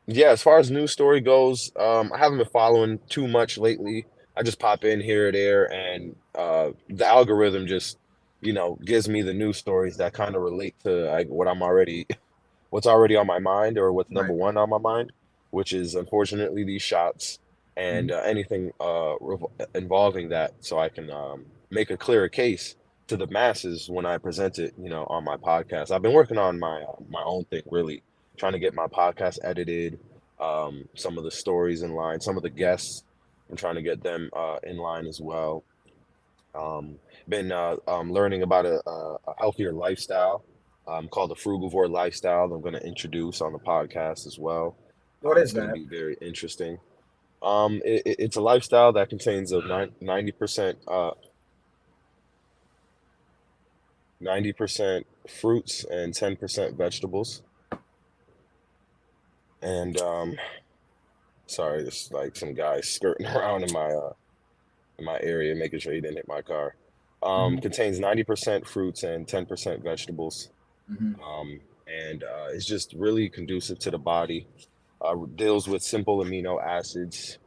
yeah, as far as news story goes, I haven't been following too much lately. I just pop in here or there, and the algorithm just, gives me the news stories that kind of relate to like what's already on my mind or what's number Right. one on my mind, which is unfortunately these shots and Mhm. anything involving that, so I can make a clearer case to the masses when I present it, on my podcast. I've been working on my own thing, really trying to get my podcast edited, some of the stories in line, some of the guests. I'm trying to get them in line as well. Um, been learning about a healthier lifestyle called the frugivore lifestyle. I'm going to introduce on the podcast as well. What It's is going to that? be very interesting. It's a lifestyle that contains of 90% 90% fruits and 10% vegetables. And sorry, there's like some guys skirting around in my area, making sure he didn't hit my car. Hmm. Contains 90% fruits and 10% vegetables. Hmm. And it's just really conducive to the body. Deals with simple amino acids,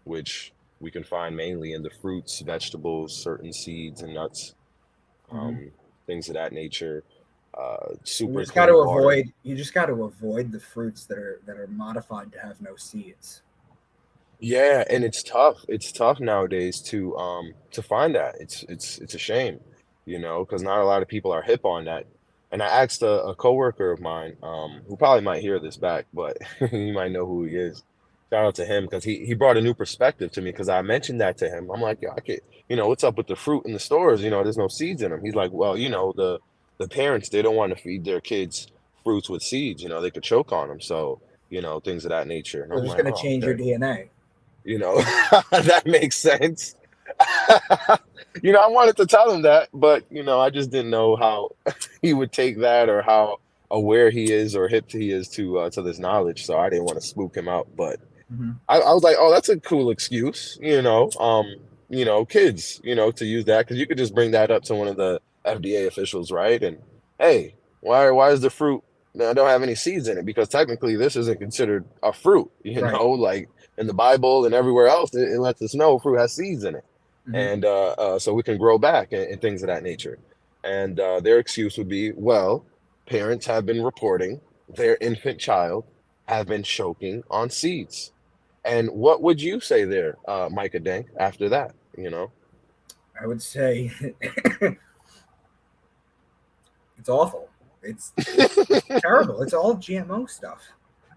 which we can find mainly in the fruits, vegetables, certain seeds and nuts, Hmm. um, things of that nature. You Super just got to clean water. avoid. You just got to avoid the fruits that are modified to have no seeds. Yeah, and it's tough. It's tough nowadays to find that. It's a shame, because not a lot of people are hip on that. And I asked a coworker of mine, who probably might hear this back, but you might know who he is. Shout out to him because he brought a new perspective to me because I mentioned that to him. I'm like, yeah, I could, what's up with the fruit in the stores? There's no seeds in them. He's like, well, the parents, they don't want to feed their kids fruits with seeds. They could choke on them. So, things of that nature. And They're I'm just like, going to oh, change your okay. DNA. That makes sense. I wanted to tell him that, but I just didn't know how he would take that or how aware he is or hip he is to this knowledge. So I didn't want to spook him out. But Hmm. I was like, oh, that's a cool excuse, kids, to use that because you could just bring that up to one of the FDA officials, right? And hey, why is the fruit don't have any seeds in it? Because technically this isn't considered a fruit, Right. like in the Bible and everywhere else, it lets us know fruit has seeds in it, Hmm. and so we can grow back and things of that nature. And their excuse would be, well, parents have been reporting their infant child have been choking on seeds. And what would you say there, Micah Dank, after that? I would say it's awful. It's terrible. It's all GMO stuff.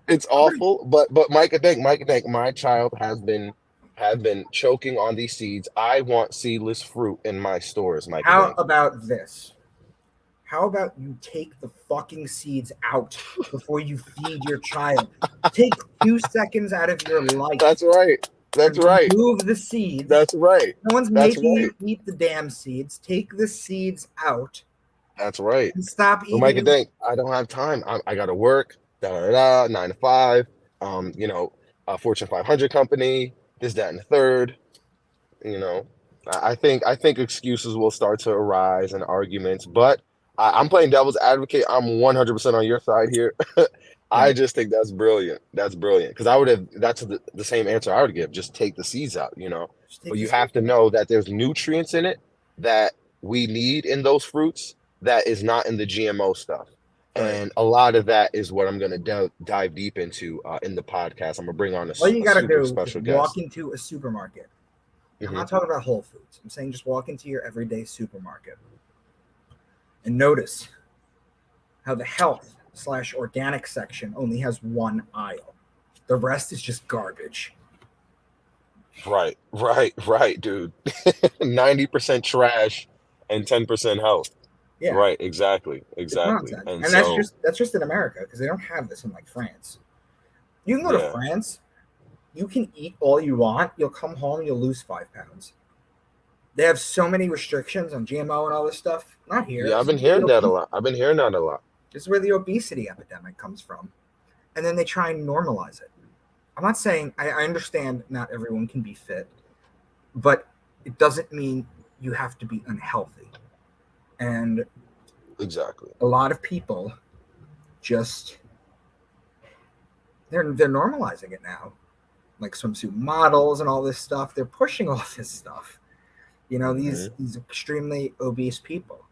It's awful, but Micah Dank, my child have been choking on these seeds. I want seedless fruit in my stores, Micah How Dank. about this? How about you take the fucking seeds out before you feed your child? Take 2 seconds out of your life That's right. That's and right. remove the seeds. That's right. No one's That's making right. you eat the damn seeds. Take the seeds out That's right. and stop But Micah eating. Dank, I don't have time. I got to work, 9 to 5. A Fortune 500 company, this, that, and the third. You know, I think excuses will start to arise and arguments, but I'm playing devil's advocate. I'm 100% on your side here. I Right. just think that's brilliant. That's brilliant because I would have. That's the same answer I would give. Just take the seeds out. Just take But the you seeds. have to know that there's nutrients in it that we need in those fruits that is not in the GMO stuff. Right. And a lot of that is what I'm going to dive deep into in the podcast. I'm going to bring on a, All you a got to super do is special walk guest. into a supermarket. I'm Hmm. not talking about Whole Foods. I'm saying just walk into your everyday supermarket and notice how the health/organic section only has one aisle. The rest is just garbage. Right, dude. 90% trash and 10% health. Yeah, Right, exactly, it's exactly. nonsense. And And that's so, just in America because they don't have this in like France. You can go to yeah, France, you can eat all you want, you'll come home, you'll lose 5 pounds. They have so many restrictions on GMO and all this stuff. Not here. Yeah, I've been hearing that a lot. I've been hearing that a lot. This is where the obesity epidemic comes from. And then they try and normalize it. I'm not saying, I understand not everyone can be fit, but it doesn't mean you have to be unhealthy. And Exactly. a lot of people just, they're normalizing it now. Like swimsuit models and all this stuff. They're pushing all this stuff. You know, these extremely obese people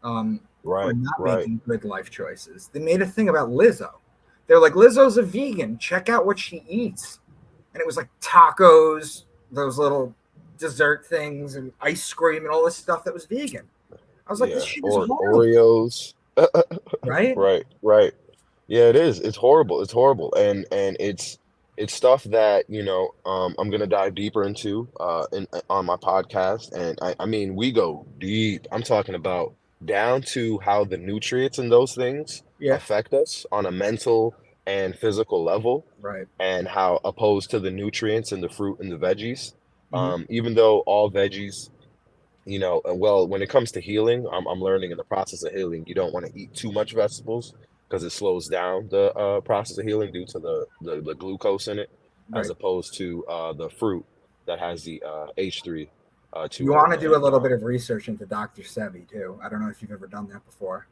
are not making good life choices. They made a thing about Lizzo. They're like, Lizzo's a vegan. Check out what she eats. And it was like tacos, those little dessert things, and ice cream, and all this stuff that was vegan. I was like, this shit is horrible. Oreos. Right? Right. Yeah, it is. It's horrible. It's horrible. And it's stuff that, I'm gonna dive deeper into on my podcast. And I mean, we go deep. I'm talking about down to how the nutrients in those things affect us on a mental and physical level. Right. And how opposed to the nutrients in the fruit and the veggies. Even though all veggies, well, when it comes to healing, I'm learning in the process of healing, you don't want to eat too much vegetables because it slows down the process of healing due to the glucose in it, as opposed to the fruit that has the H3. You want to do a little bit of research into Dr. Sebi too. I don't know if you've ever done that before.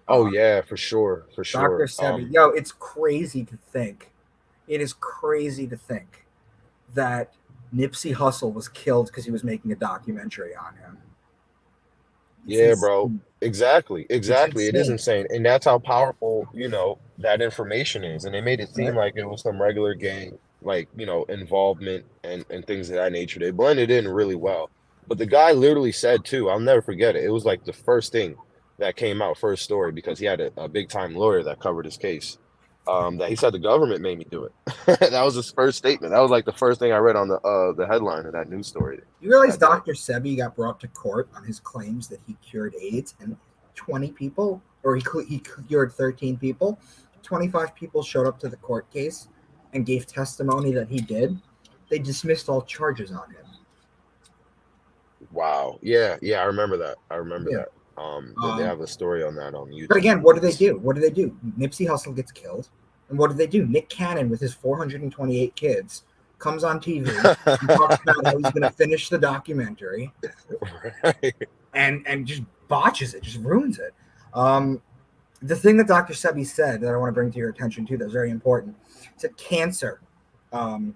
Oh yeah, for sure. Dr. Sebi, yo, it's crazy to think. It is crazy to think that Nipsey Hussle was killed because he was making a documentary on him. Yeah, bro. Exactly. It is insane. And that's how powerful, that information is. And they made it seem like it was some regular gang, like, involvement and things of that nature. They blended in really well. But the guy literally said too, I'll never forget it. It was like the first thing that came out, first story, because he had a big time lawyer that covered his case. That he said the government made me do it. That was his first statement. That was like the first thing I read on the headline of that news story. You realize Dr. Sebi got brought to court on his claims that he cured AIDS, and 20 people, or he cured 13 people, 25 people showed up to the court case and gave testimony that he did. They dismissed all charges on him. Wow. Yeah, I remember that. That. They have a story on that on YouTube. But again, what do they do? Nipsey Hussle gets killed. And what do? Nick Cannon, with his 428 kids, comes on TV and talks about how he's going to finish the documentary, and just botches it, just ruins it. The thing that Dr. Sebi said that I want to bring to your attention too, that's very important. He said cancer and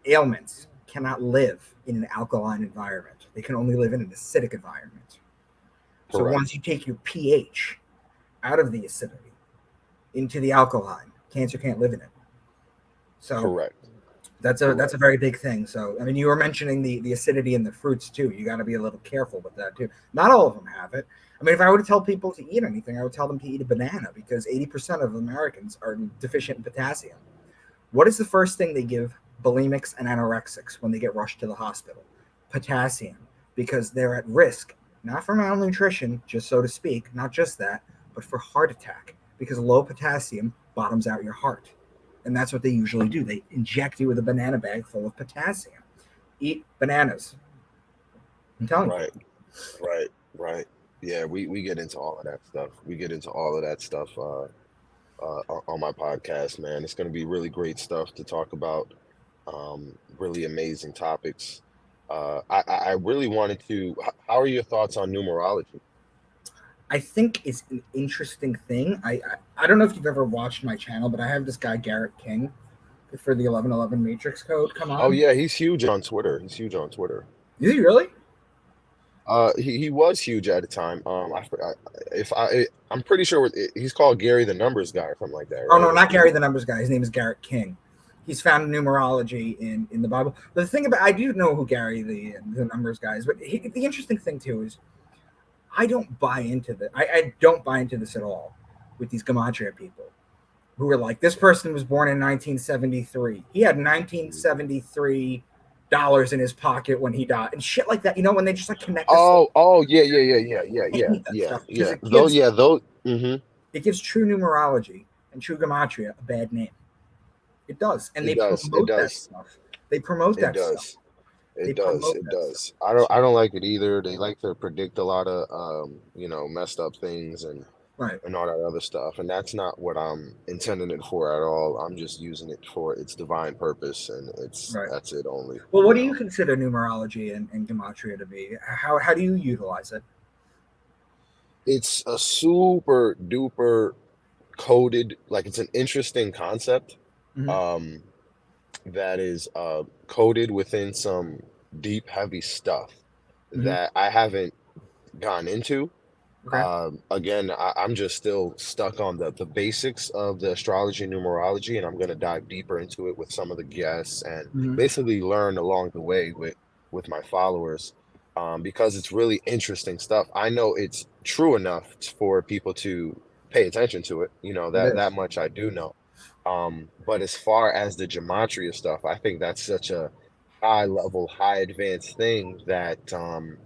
ailments cannot live in an alkaline environment. They can only live in an acidic environment. So once you take your pH out of the acidity into the alkaline, cancer can't live in it. So that's a very big thing. So I mean, you were mentioning the acidity in the fruits too. You got to be a little careful with that too. Not all of them have it. I mean, if I were to tell people to eat anything, I would tell them to eat a banana, because 80% of Americans are deficient in potassium. What is the first thing they give bulimics and anorexics when they get rushed to the hospital? Potassium, because they're at risk, not for malnutrition, just so to speak, not just that, but for heart attack, because low potassium bottoms out your heart. And that's what they usually do. They inject you with a banana bag full of potassium. Eat bananas. I'm telling you. Right. Yeah, we get into all of that stuff. On my podcast, man. It's going to be really great stuff to talk about. Really amazing topics. I really wanted to. How are your thoughts on numerology? I think it's an interesting thing. I don't know if you've ever watched my channel, but I have this guy Garrett King for the 1111 Matrix Code. Come on. Oh yeah, he's huge on Twitter. Is he really? He was huge at the time. I'm pretty sure he's called Gary the Numbers Guy or something like that. Right? Oh no, not Gary the Numbers Guy. His name is Garrett King. He's found numerology in the Bible. But the thing about, I do know who Gary the Numbers Guy is, but the interesting thing too is I don't buy into that. I don't buy into this at all with these gematria people who are like, this person was born in 1973. He had 1973 dollars in his pocket when he died and shit like that. You know, when they just like connect. Yeah. It gives true numerology and true gematria a bad name. It does, and they promote that stuff. They promote that stuff. They It does. promote It that stuff. does. I don't like it either. They like to predict a lot of messed up things Right, and all that other stuff. And that's not what I'm intending it for at all. I'm just using it for its divine purpose, and right. that's it only, Well, what you do you know. consider numerology and gematria to be? How do you utilize it? It's a super duper coded, like it's an interesting concept. Hmm. Um that is coded within some deep, heavy stuff Hmm. that I haven't gone into. Okay. Again, I'm just still stuck on the basics of the astrology and numerology, and I'm going to dive deeper into it with some of the guests and Hmm. basically learn along the way with my followers, because it's really interesting stuff. I know it's true enough for people to pay attention to it. You know, It that is. much I do know. But as far as the gematria stuff, I think that's such a high level, high advanced thing that some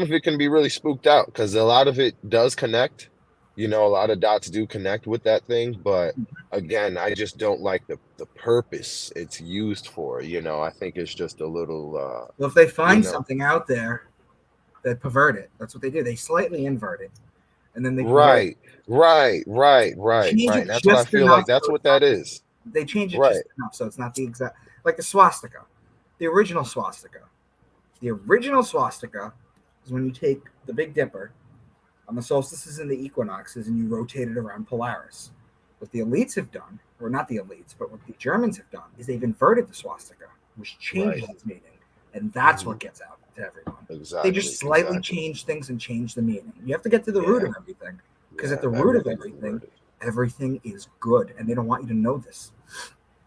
of it can be really spooked out because a lot of it does connect. A lot of dots do connect with that thing, but again, I just don't like the purpose it's used for. I think it's just a little Well, if they you find know something out there that pervert it, that's what they do. They slightly invert it, and then they pervert it. right, right, right, right, Change right. it And that's what I just feel like enough that's so what it's not. that is. They change it just Right, enough so it's not the exact, like the swastika, the original swastika. The original swastika is when you take the Big Dipper on the solstices and the equinoxes and you rotate it around Polaris. What the elites have done, or not the elites, but what the Germans have done, is they've inverted the swastika, which right. changes its meaning. And that's Hmm. what gets out to everyone. They just Exactly, slightly exactly. change things and change the meaning. You have to get to the root Yeah, of everything. Because at yeah. the root of Everything's everything, inverted. everything is good. And they don't want you to know this.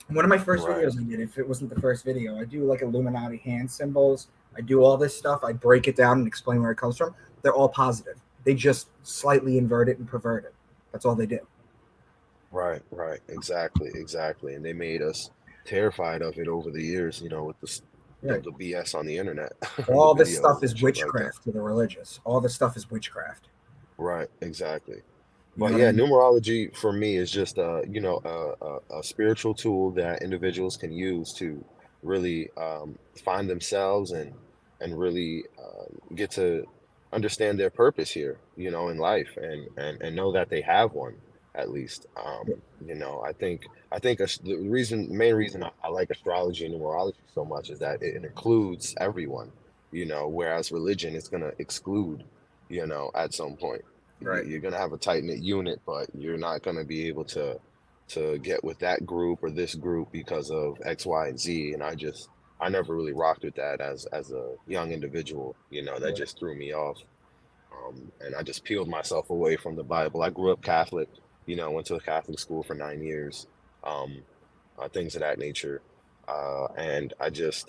One of my first Right, videos I did, if it wasn't the first video, I do like Illuminati hand symbols. I do all this stuff. I break it down and explain where it comes from. They're all positive. They just slightly invert it and pervert it. That's all they do. right, right. Exactly, exactly. And they made us terrified of it over the years, with Right. the BS on the internet, the All this stuff videos is and shit like that. witchcraft to the religious. All this stuff is witchcraft. Right, exactly. You know But what I yeah, mean? numerology for me is just a spiritual tool that individuals can use to really find themselves and really get to understand their purpose here, in life and know that they have one at least. I think the main reason I like astrology and numerology so much is that it includes everyone, whereas religion is going to exclude, at some point Right. you're gonna have a tight knit unit, but you're not gonna be able to get with that group or this group because of X, Y, and Z. And I never really rocked with that as a young individual. That Right. just threw me off. And I just peeled myself away from the Bible. I grew up Catholic. Went to a Catholic school for 9 years. Um, Things of that nature. And I just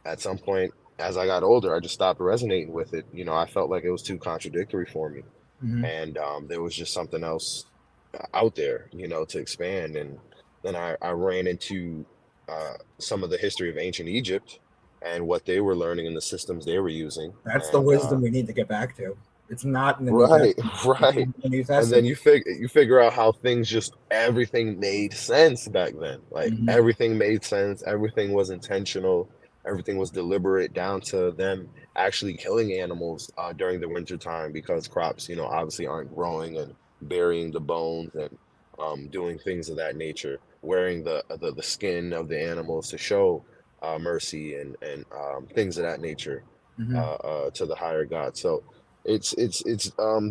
at some point as I got older, I just stopped resonating with it. I felt like it was too contradictory for me Mm-hmm. and there was just something else out there, to expand. And then I ran into some of the history of ancient Egypt and what they were learning and the systems they were using. That's the And wisdom we need to get back to. It's not in the New right, Testament. It's right. in the New And then Testament. you figure out how things just everything made sense back then. Like Mm-hmm. everything made sense, everything was intentional, everything was deliberate down to them actually killing animals during the winter time because crops, obviously aren't growing and burying the bones and doing things of that nature, wearing the skin of the animals to show mercy and things of that nature Mm-hmm. to the higher God. So it's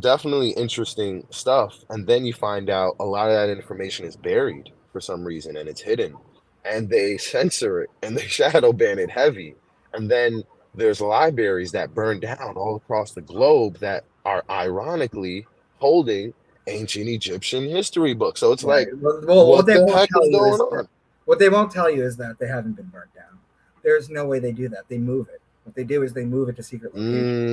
definitely interesting stuff. And then you find out a lot of that information is buried for some reason and it's hidden. And they censor it and they shadow ban it heavy. And then there's libraries that burn down all across the globe that are ironically holding ancient Egyptian history books. So it's Right. like, Well, what what they the won't heck tell is you going is that on? they haven't been burnt down. There's no way they do that. They move it. What they do is they move it to secret locations.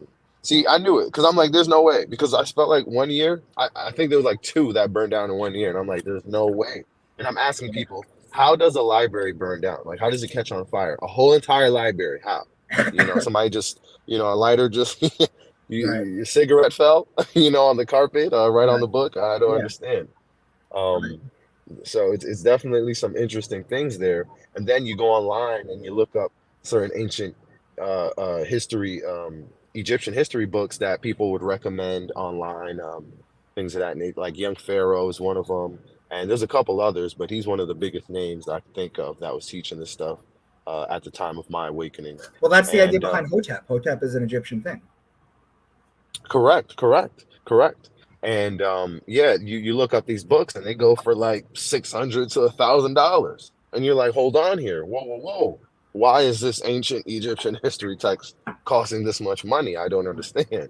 Mm. See, I knew it because I'm like, there's no way. Because I spent like 1 year. I think there was like two that burned down in 1 year. And I'm like, there's no way. And I'm asking people, how does a library burn down? Like, how does it catch on fire? A whole entire library. How? Somebody just, a lighter just, Right. your cigarette fell, on the carpet, right on Right. the book. I don't Yeah. understand. Right. Um, So it's definitely some interesting things there. And then you go online and you look up certain ancient history, Egyptian history books that people would recommend online, things of that nature. Like Young Pharaoh is one of them, and there's a couple others, but he's one of the biggest names I can think of that was teaching this stuff at the time of my awakening. Well, that's the idea And behind Hotep. Hotep is an Egyptian thing. correct. And yeah, you look up these books and they go for like 600 to $1,000, and you're like, hold on here, whoa, why is this ancient Egyptian history text costing this much money? I don't understand,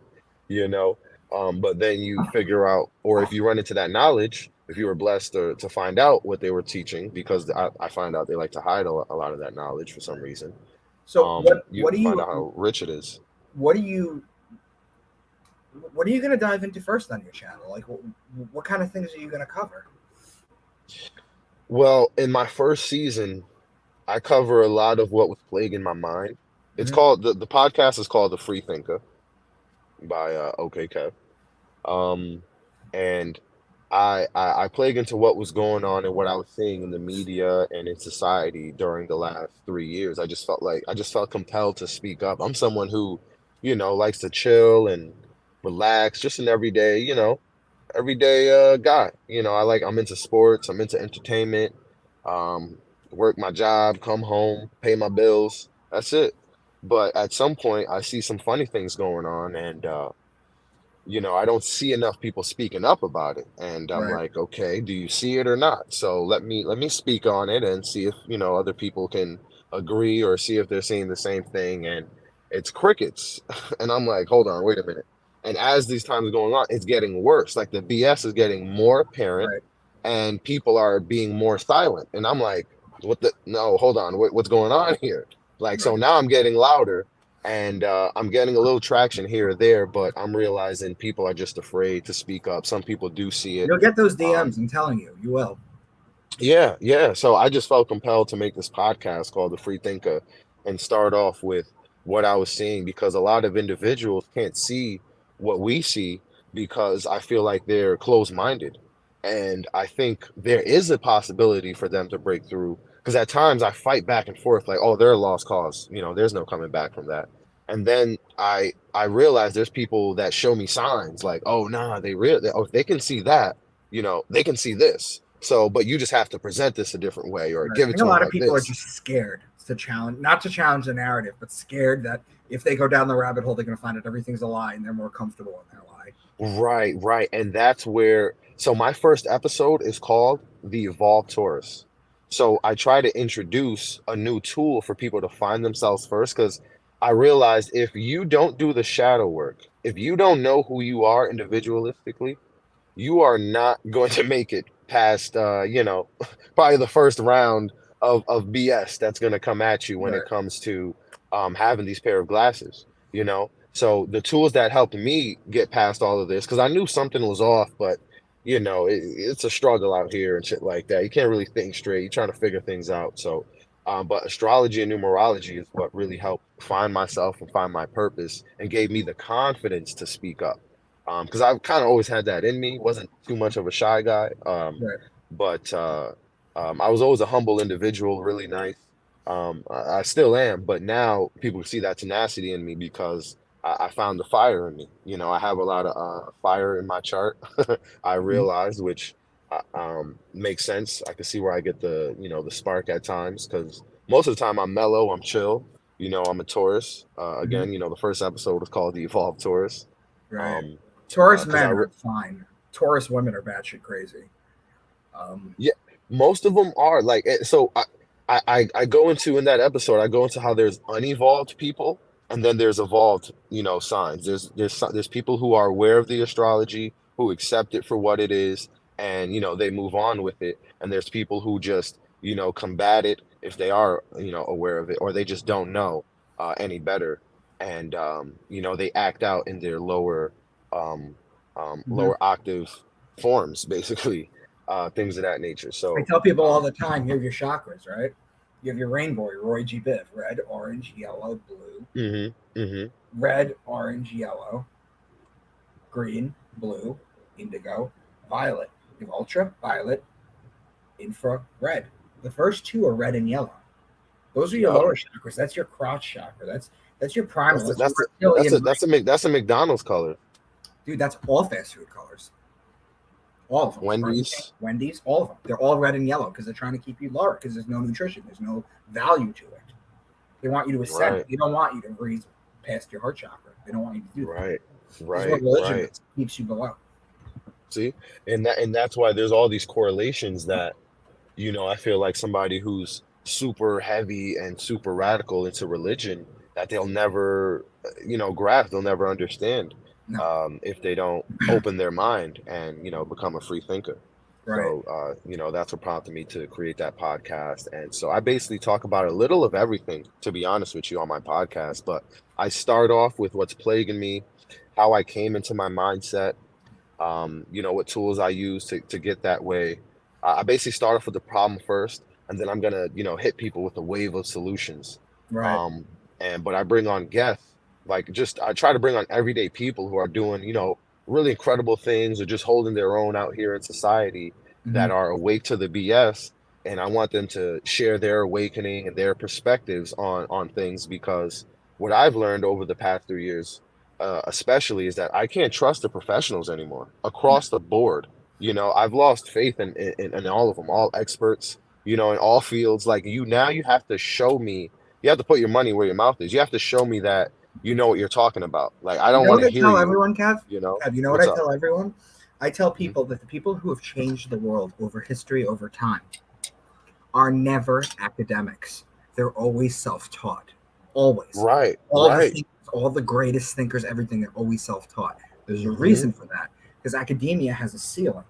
you know. But then you figure out, or if you run into that knowledge, if you were blessed to find out what they were teaching, because I find out they like to hide a lot of that knowledge for some reason. So You find out how rich it is. what do you what are you going to dive into first on your channel? Like, what kind of things are you going to cover? Well, in my first season, I cover a lot of what was plaguing my mind. It's Mhm. called the podcast is called The Free Thinker by OK Kev. Um, and I plague into what was going on and what I was seeing in the media and in society during the last 3 years. I just felt compelled to speak up. I'm someone who, likes to chill and relax, just an everyday, everyday guy. I'm into sports, I'm into entertainment, um, work my job, come home, pay my bills. That's it. But at some point, I see some funny things going on, and I don't see enough people speaking up about it. And I'm Right. like, okay, do you see it or not? So let me speak on it and see if, other people can agree or see if they're seeing the same thing. And it's crickets. And I'm like, hold on, wait a minute. And as these times are going on, it's getting worse. Like the BS is getting more apparent Right. and people are being more silent. And I'm like, no, hold on, what's going on here? Like, so Right. now I'm getting louder and I'm getting a little traction here or there, but I'm realizing people are just afraid to speak up. Some people do see it. You'll get those Um, DMs. I'm telling you, you will. yeah, yeah. So I just felt compelled to make this podcast called The Free Thinker and start off with what I was seeing because a lot of individuals can't see what we see because I feel like they're closed-minded. And I think there is a possibility for them to break through because at times I fight back and forth like, oh, they're a lost cause. There's no coming back from that. And then I realize there's people that show me signs like, oh, nah, oh, if they can see that, they can see this. So, but you just have to present this a different way or Right. I give it think to a them lot of like people are this. just scared to challenge, not to challenge the narrative, but scared that if they go down the rabbit hole, they're going to find out everything's a lie and they're more comfortable in their lie. Right, right. And that's where, so my first episode is called The Evolved Taurus. So I try to introduce a new tool for people to find themselves first because I realized if you don't do the shadow work, if you don't know who you are individualistically, you are not going to make it past probably the first round of BS that's going to come at you when it Right. comes to having these pair of glasses, so the tools that helped me get past all of this because I knew something was off, but it's a struggle out here and shit like that. You can't really think straight. You're trying to figure things out. So but astrology and numerology is what really helped find myself and find my purpose and gave me the confidence to speak up because I've kind of always had that in me. Wasn't too much of a shy guy, Right. but I was always a humble individual, really nice. I still am, but now people see that tenacity in me because I found the fire in me. I have a lot of fire in my chart. I Mhm. realized, which makes sense. I can see where I get the spark at times because most of the time I'm mellow, I'm chill. I'm a Taurus. Mhm. Again, the first episode was called the Evolved Taurus. Right. Um, Taurus because men are fine. Taurus women are batshit crazy. Um, yeah, most of them are like so. I go into in that episode. I go into how there's unevolved people, and then there's evolved, signs. There's people who are aware of the astrology, who accept it for what it is, and they move on with it. And there's people who just combat it if they are aware of it, or they just don't know any better, and they act out in their um, mhm. lower octave forms, basically things of that nature. I So, tell people all um, the time, you have your chakras, right? You have your rainbow, your Roy G. Biv, red, orange, yellow, blue, hmm hmm red, orange, yellow, green, blue, indigo, violet. You have ultraviolet, infrared. The first two are red and yellow. Those are your Yep. lower chakras. That's your crotch chakra. That's your primal. That's a, That's your that's a, reptilian mind. that's a McDonald's color. Dude, that's all fast food colors. All of them. Wendy's. Wendy's, all of them. They're all red and yellow because they're trying to keep you lower because there's no nutrition. There's no value to it. They want you to ascend. Right. They don't want you to breathe past your heart chakra. They don't want you to do that. Right. This is Right. what religion Right. keeps you below. See, and that's why there's all these correlations that, I feel like somebody who's super heavy and super radical into religion, that they'll never, grasp, they'll never understand, No. if they don't open their mind and, become a free thinker. Right. So, that's what prompted me to create that podcast. And so I basically talk about a little of everything, to be honest with you, on my podcast. But I start off with what's plaguing me, how I came into my mindset, what tools I use to get that way. I basically start off with the problem first, and then I'm gonna, hit people with a wave of solutions. Right. But I bring on guests, I try to bring on everyday people who are doing, really incredible things or just holding their own out here in society, that are awake to the BS. And I want them to share their awakening and their perspectives on things, because what I've learned over the past 3 years, especially, is that I can't trust the professionals anymore across the board. I've lost faith in all of them, all experts, in all fields. Like, now you have to show me, you have to put your money where your mouth is. You have to show me that you know what you're talking about. Like, I You don't know want what to I hear tell you, everyone, Kev? Kev, you know what What's I up? tell everyone? I tell Mhm. people that the people who have changed the world over history, over time, are never academics. They're always self-taught. Always. Right, All the right. thinkers, all the greatest thinkers, everything, are always self-taught. There's a hmm reason for that, because academia has a ceiling.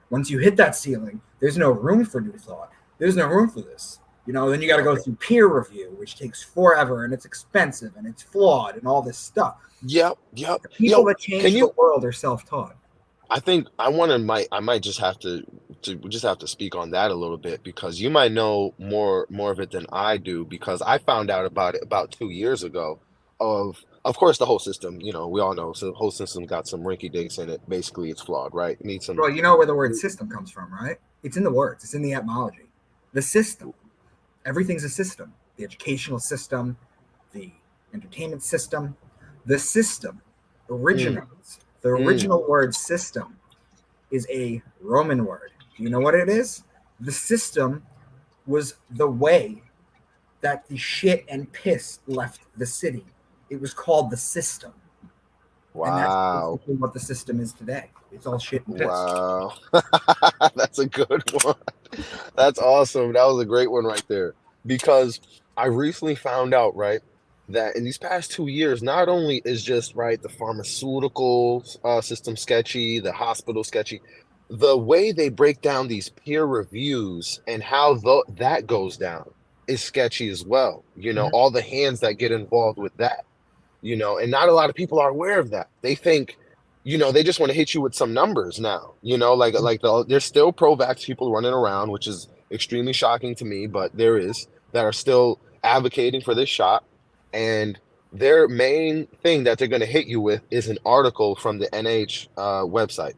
Once you hit that ceiling, there's no room for new thought. There's no room for this. Then you got to go Okay. through peer review, which takes forever, and it's expensive, and it's flawed, and all this stuff. Yep. The people Yo, that can change the you? world are self-taught. I think I might just have to speak on that a little bit, because you might know more of it than I do, because I found out about it about 2 years ago. Of course, the whole system, we all know, so the whole system got some rinky dinks in it. Basically, it's flawed, right? It needs some. Well, you know where the word system comes from, right? It's in the words. It's in the etymology. The system. Everything's a system. The educational system, the entertainment system. The system Mm, originates. The mm. original word system is a Roman word. Do you know what it is? The system was the way that the shit and piss left the city. It was called the system. And that's Wow. basically what the system is today. It's all shit and piss. Wow. That's a good one. That's awesome. That was a great one right there. Because I recently found out, right, that in these past 2 years, not only is just, right, the pharmaceutical system sketchy, the hospital sketchy, the way they break down these peer reviews and how that goes down is sketchy as well. Mhm. All the hands that get involved with that, and not a lot of people are aware of that. They think, they just want to hit you with some numbers now, there's still pro-vax people running around, which is extremely shocking to me, but there is, that are still advocating for this shot. And their main thing that they're going to hit you with is an article from the NH website.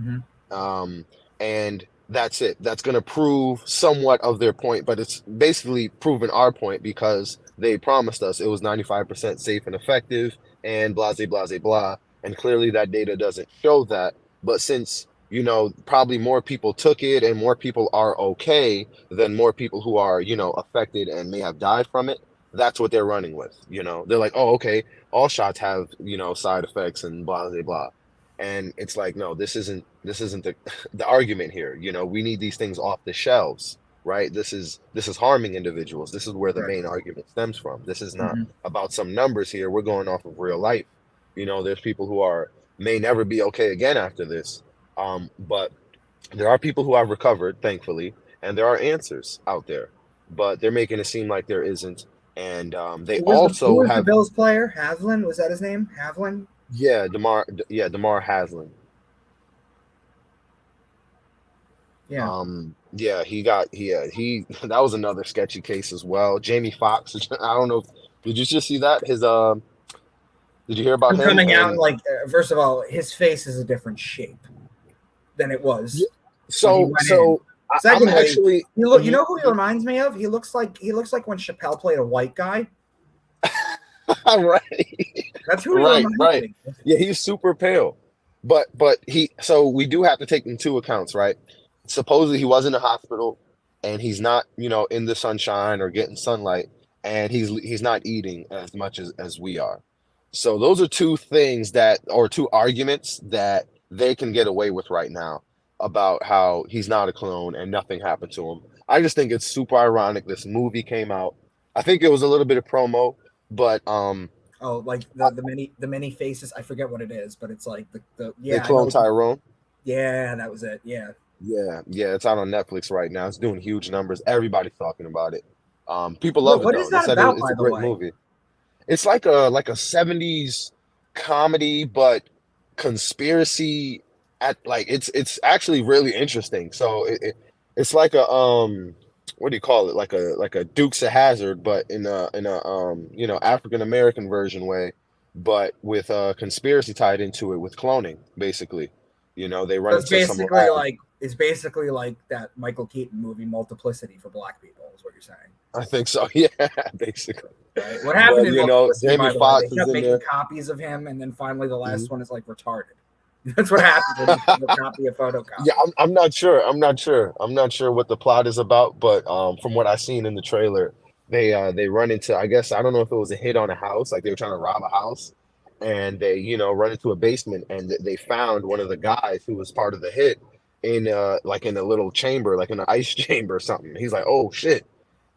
Mhm. um, and that's it. That's going to prove somewhat of their point, but it's basically proven our point, because they promised us it was 95% safe and effective, and blah, blah, blah, blah. And clearly that data doesn't show that. But since, probably more people took it and more people are okay than more people who are, affected and may have died from it, that's what they're running with. They're like, oh, okay, all shots have, side effects and blah, blah, blah. And it's like, no, this isn't the argument here. We need these things off the shelves, right? This is harming individuals. This is where the Right. main argument stems from. This is not Mhm. about some numbers here. We're going off of real life. There's people who may never be okay again after this. But there are people who have recovered, thankfully, and there are answers out there. But they're making it seem like there isn't. And they Who also was the have, Bills player? Havlin, was that his name? Havlin? Damar Haslin. Yeah. Yeah, he that was another sketchy case as well. Jamie Foxx, I don't know. Did you just see that? Did you hear about Him him? coming out And like, first of all, his face is a different shape than it yeah, was when he so went in. so I'm Secondly, actually you know who he reminds me of? He looks like when Chappelle played a white guy. right. That's who he Right, reminds right. me of. Yeah, he's super pale. But he so we do have to take into accounts, right? Supposedly he was in the hospital and he's not, in the sunshine or getting sunlight, and he's not eating as much as we are. So those are two things that or two arguments that they can get away with right now about how he's not a clone and nothing happened to him. I just think it's super ironic this movie came out. I think it was a little bit of promo, but Oh, like the many faces. I forget what it is, but it's like the they yeah, I know. cloned Tyrone. Yeah, that was it. Yeah. Yeah, yeah, it's out on Netflix right now. It's doing huge numbers. Everybody's talking about it. People love it What though. is They that said about, it's by a the great way? movie. It's like a 70s comedy, but conspiracy at like it's actually really interesting. So it's like a what do you call it? Like a Dukes of Hazzard, but in a African American version way, but with conspiracy tied into it with cloning, basically. They So run into some lab. it's basically like that Michael Keaton movie Multiplicity for Black people. Is what you're saying, I think so. Yeah, basically. right? What happened But in Multiplicity, Jamie by the way? They Foxx is kept in making there. copies of him, and then finally the last Mhm. one is like retarded. That's what happens when you photocopy a Yeah, photocopy. I'm not sure. I'm not sure what the plot is about, but from what I've seen in the trailer, they run into, I guess, I don't know if it was a hit on a house, like they were trying to rob a house, and they run into a basement, and they found one of the guys who was part of the hit in like in a little chamber, like in an ice chamber or something. He's like, oh shit.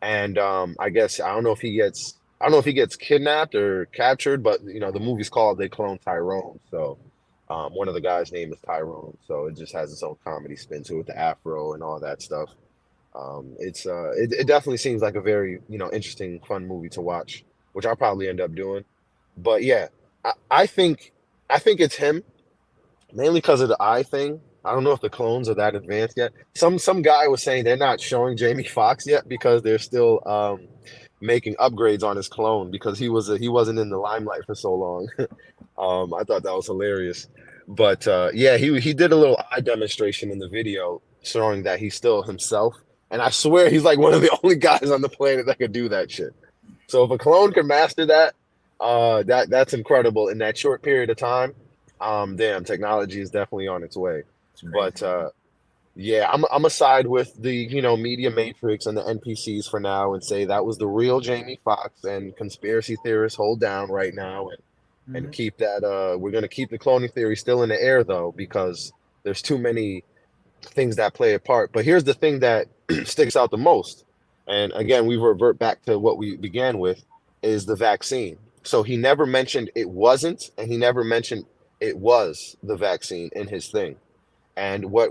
And I guess I don't know if he gets kidnapped or captured, but the movie's called They Clone Tyrone. So one of the guys' name is Tyrone, so it just has its own comedy spin to it, the afro and all that stuff. It definitely seems like a very interesting, fun movie to watch, which I'll probably end up doing. But yeah, I think it's him mainly because of the eye thing. I don't know if the clones are that advanced yet. Some guy was saying they're not showing Jamie Foxx yet because they're still making upgrades on his clone because he wasn't in the limelight for so long. I thought that was hilarious. But yeah, he did a little eye demonstration in the video showing that he's still himself. And I swear he's like one of the only guys on the planet that could do that shit. So if a clone can master that, that's incredible in that short period of time. Damn, technology is definitely on its way. It's crazy. But yeah, I'm a side with the media matrix and the NPCs for now and say that was the real Jamie Foxx, and conspiracy theorists hold down right now and Mm-hmm. keep that we're going to keep the cloning theory still in the air though because there's too many things that play a part. But here's the thing that sticks out the most, and again we revert back to what we began with, is the vaccine. So he never mentioned it wasn't, and he never mentioned it was the vaccine in his thing. And what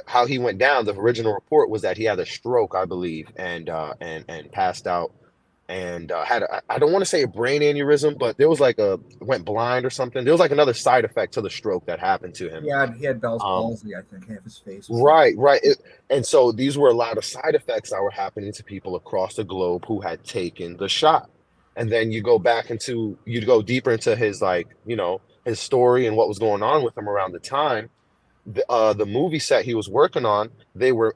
how he went down, the original report was that he had a stroke, I believe, and passed out and had I don't want to say a brain aneurysm, but there was like a went blind or something. There was like another side effect to the stroke that happened to him. He had Bell's Um, palsy. I think half his face was like. right, right. And so these were a lot of side effects that were happening to people across the globe who had taken the shot. And then you go deeper into his his story and what was going on with him around the time. The movie set he was working on,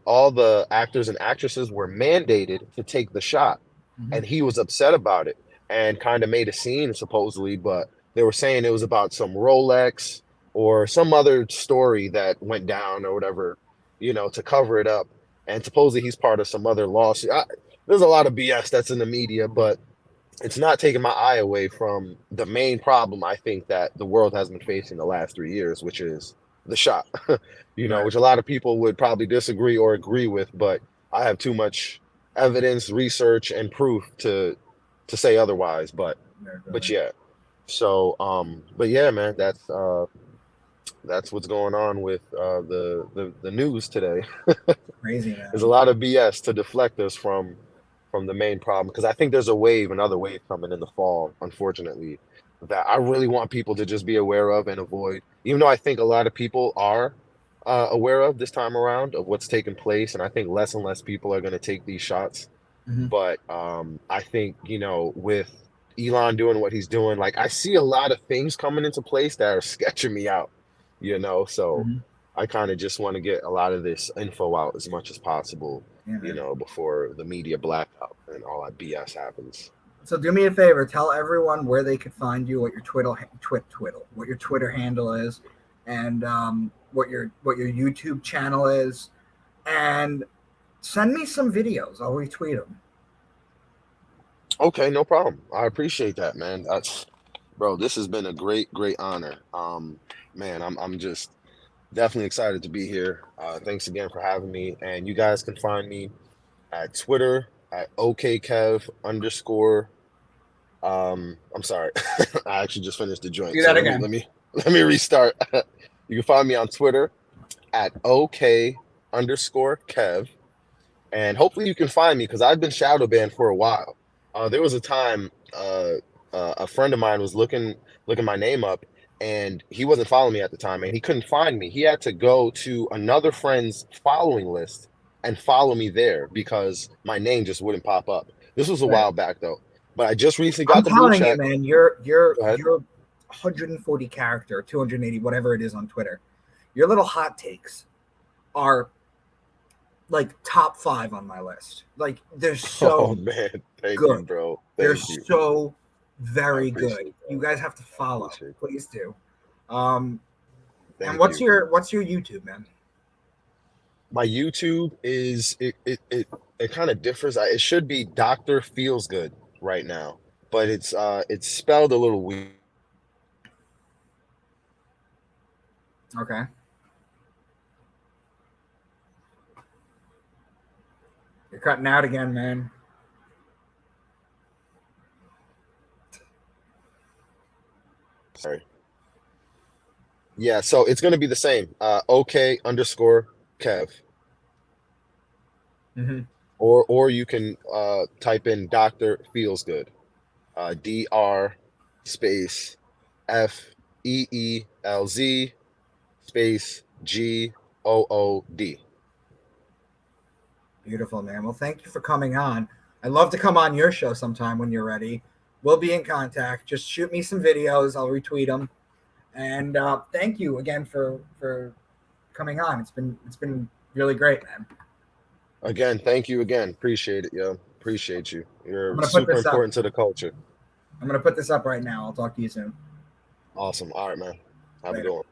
all the actors and actresses were mandated to take the shot, Mm-hmm. and he was upset about it and kind of made a scene supposedly, but they were saying it was about some Rolex or some other story that went down or whatever, to cover it up. And supposedly he's part of some other lawsuit. There's a lot of BS that's in the media, but it's not taking my eye away from the main problem I think that the world has been facing the last 3 years, which is the shot. Right. Which a lot of people would probably disagree or agree with, but I have too much evidence, research, and proof to say otherwise. Very But good. yeah. So but yeah, man, that's what's going on with the news today. Crazy, There's a man. lot of BS to deflect us from the main problem because I think there's another wave coming in the fall, unfortunately, that I really want people to just be aware of and avoid. Even though I think a lot of people are aware of this time around of what's taking place, and I think less and less people are going to take these shots. Mm-hmm. But I think with Elon doing what he's doing, like I see a lot of things coming into place that are sketching me out. So Mm-hmm. I kind of just want to get a lot of this info out as much as possible, Yeah, man. before the media blackout and all that BS happens. So do me a favor, tell everyone where they could find you, what your what your Twitter handle is, and what your YouTube channel is, and send me some videos. I'll retweet them. Okay, no problem. I appreciate that, man. That's bro, this has been a great honor. Man, I'm just definitely excited to be here. Thanks again for having me. And you guys can find me at Twitter at OK Kev underscore. I'm sorry. I actually just finished the joint. Do So that let me again. let me let me restart. You can find me on Twitter at OK underscore Kev. And hopefully you can find me because I've been shadow banned for a while. There was a time a friend of mine was looking my name up, and he wasn't following me at the time, and he couldn't find me. He had to go to another friend's following list and follow me there because my name just wouldn't pop up. This was a Right. while back though, but I just recently I'm got the blue telling you, check. man, Go ahead. you're 140 character, 280, whatever it is on Twitter. Your little hot takes are like top 5 on my list. Like they're Oh so man, thank you, good. bro. They're Thank you. so I very good. appreciate You that. guys have to I follow. appreciate that. Please do. Um, and Thank you. what's your YouTube, man? My YouTube is it kind of differs. It should be Doctor Feels Good right now, but it's spelled a little weird. Okay. You're cutting out again, man. Sorry. Yeah, so it's gonna be the same. OK underscore Kev, Mm-hmm. or you can type in Doctor Feels Good. Dr space FEELZ space GOOD. Beautiful, man. Well, thank you for coming on. I'd love to come on your show sometime when you're ready. We'll be in contact. Just shoot me some videos. I'll retweet them. And thank you again for coming on. It's been really great, man. Again, thank you again. Appreciate it, yo. Appreciate you. I'm You're gonna put super this up. important to the culture. I'm gonna put this up right now. I'll talk to you soon. Awesome. All right, man. Have a good Later. one.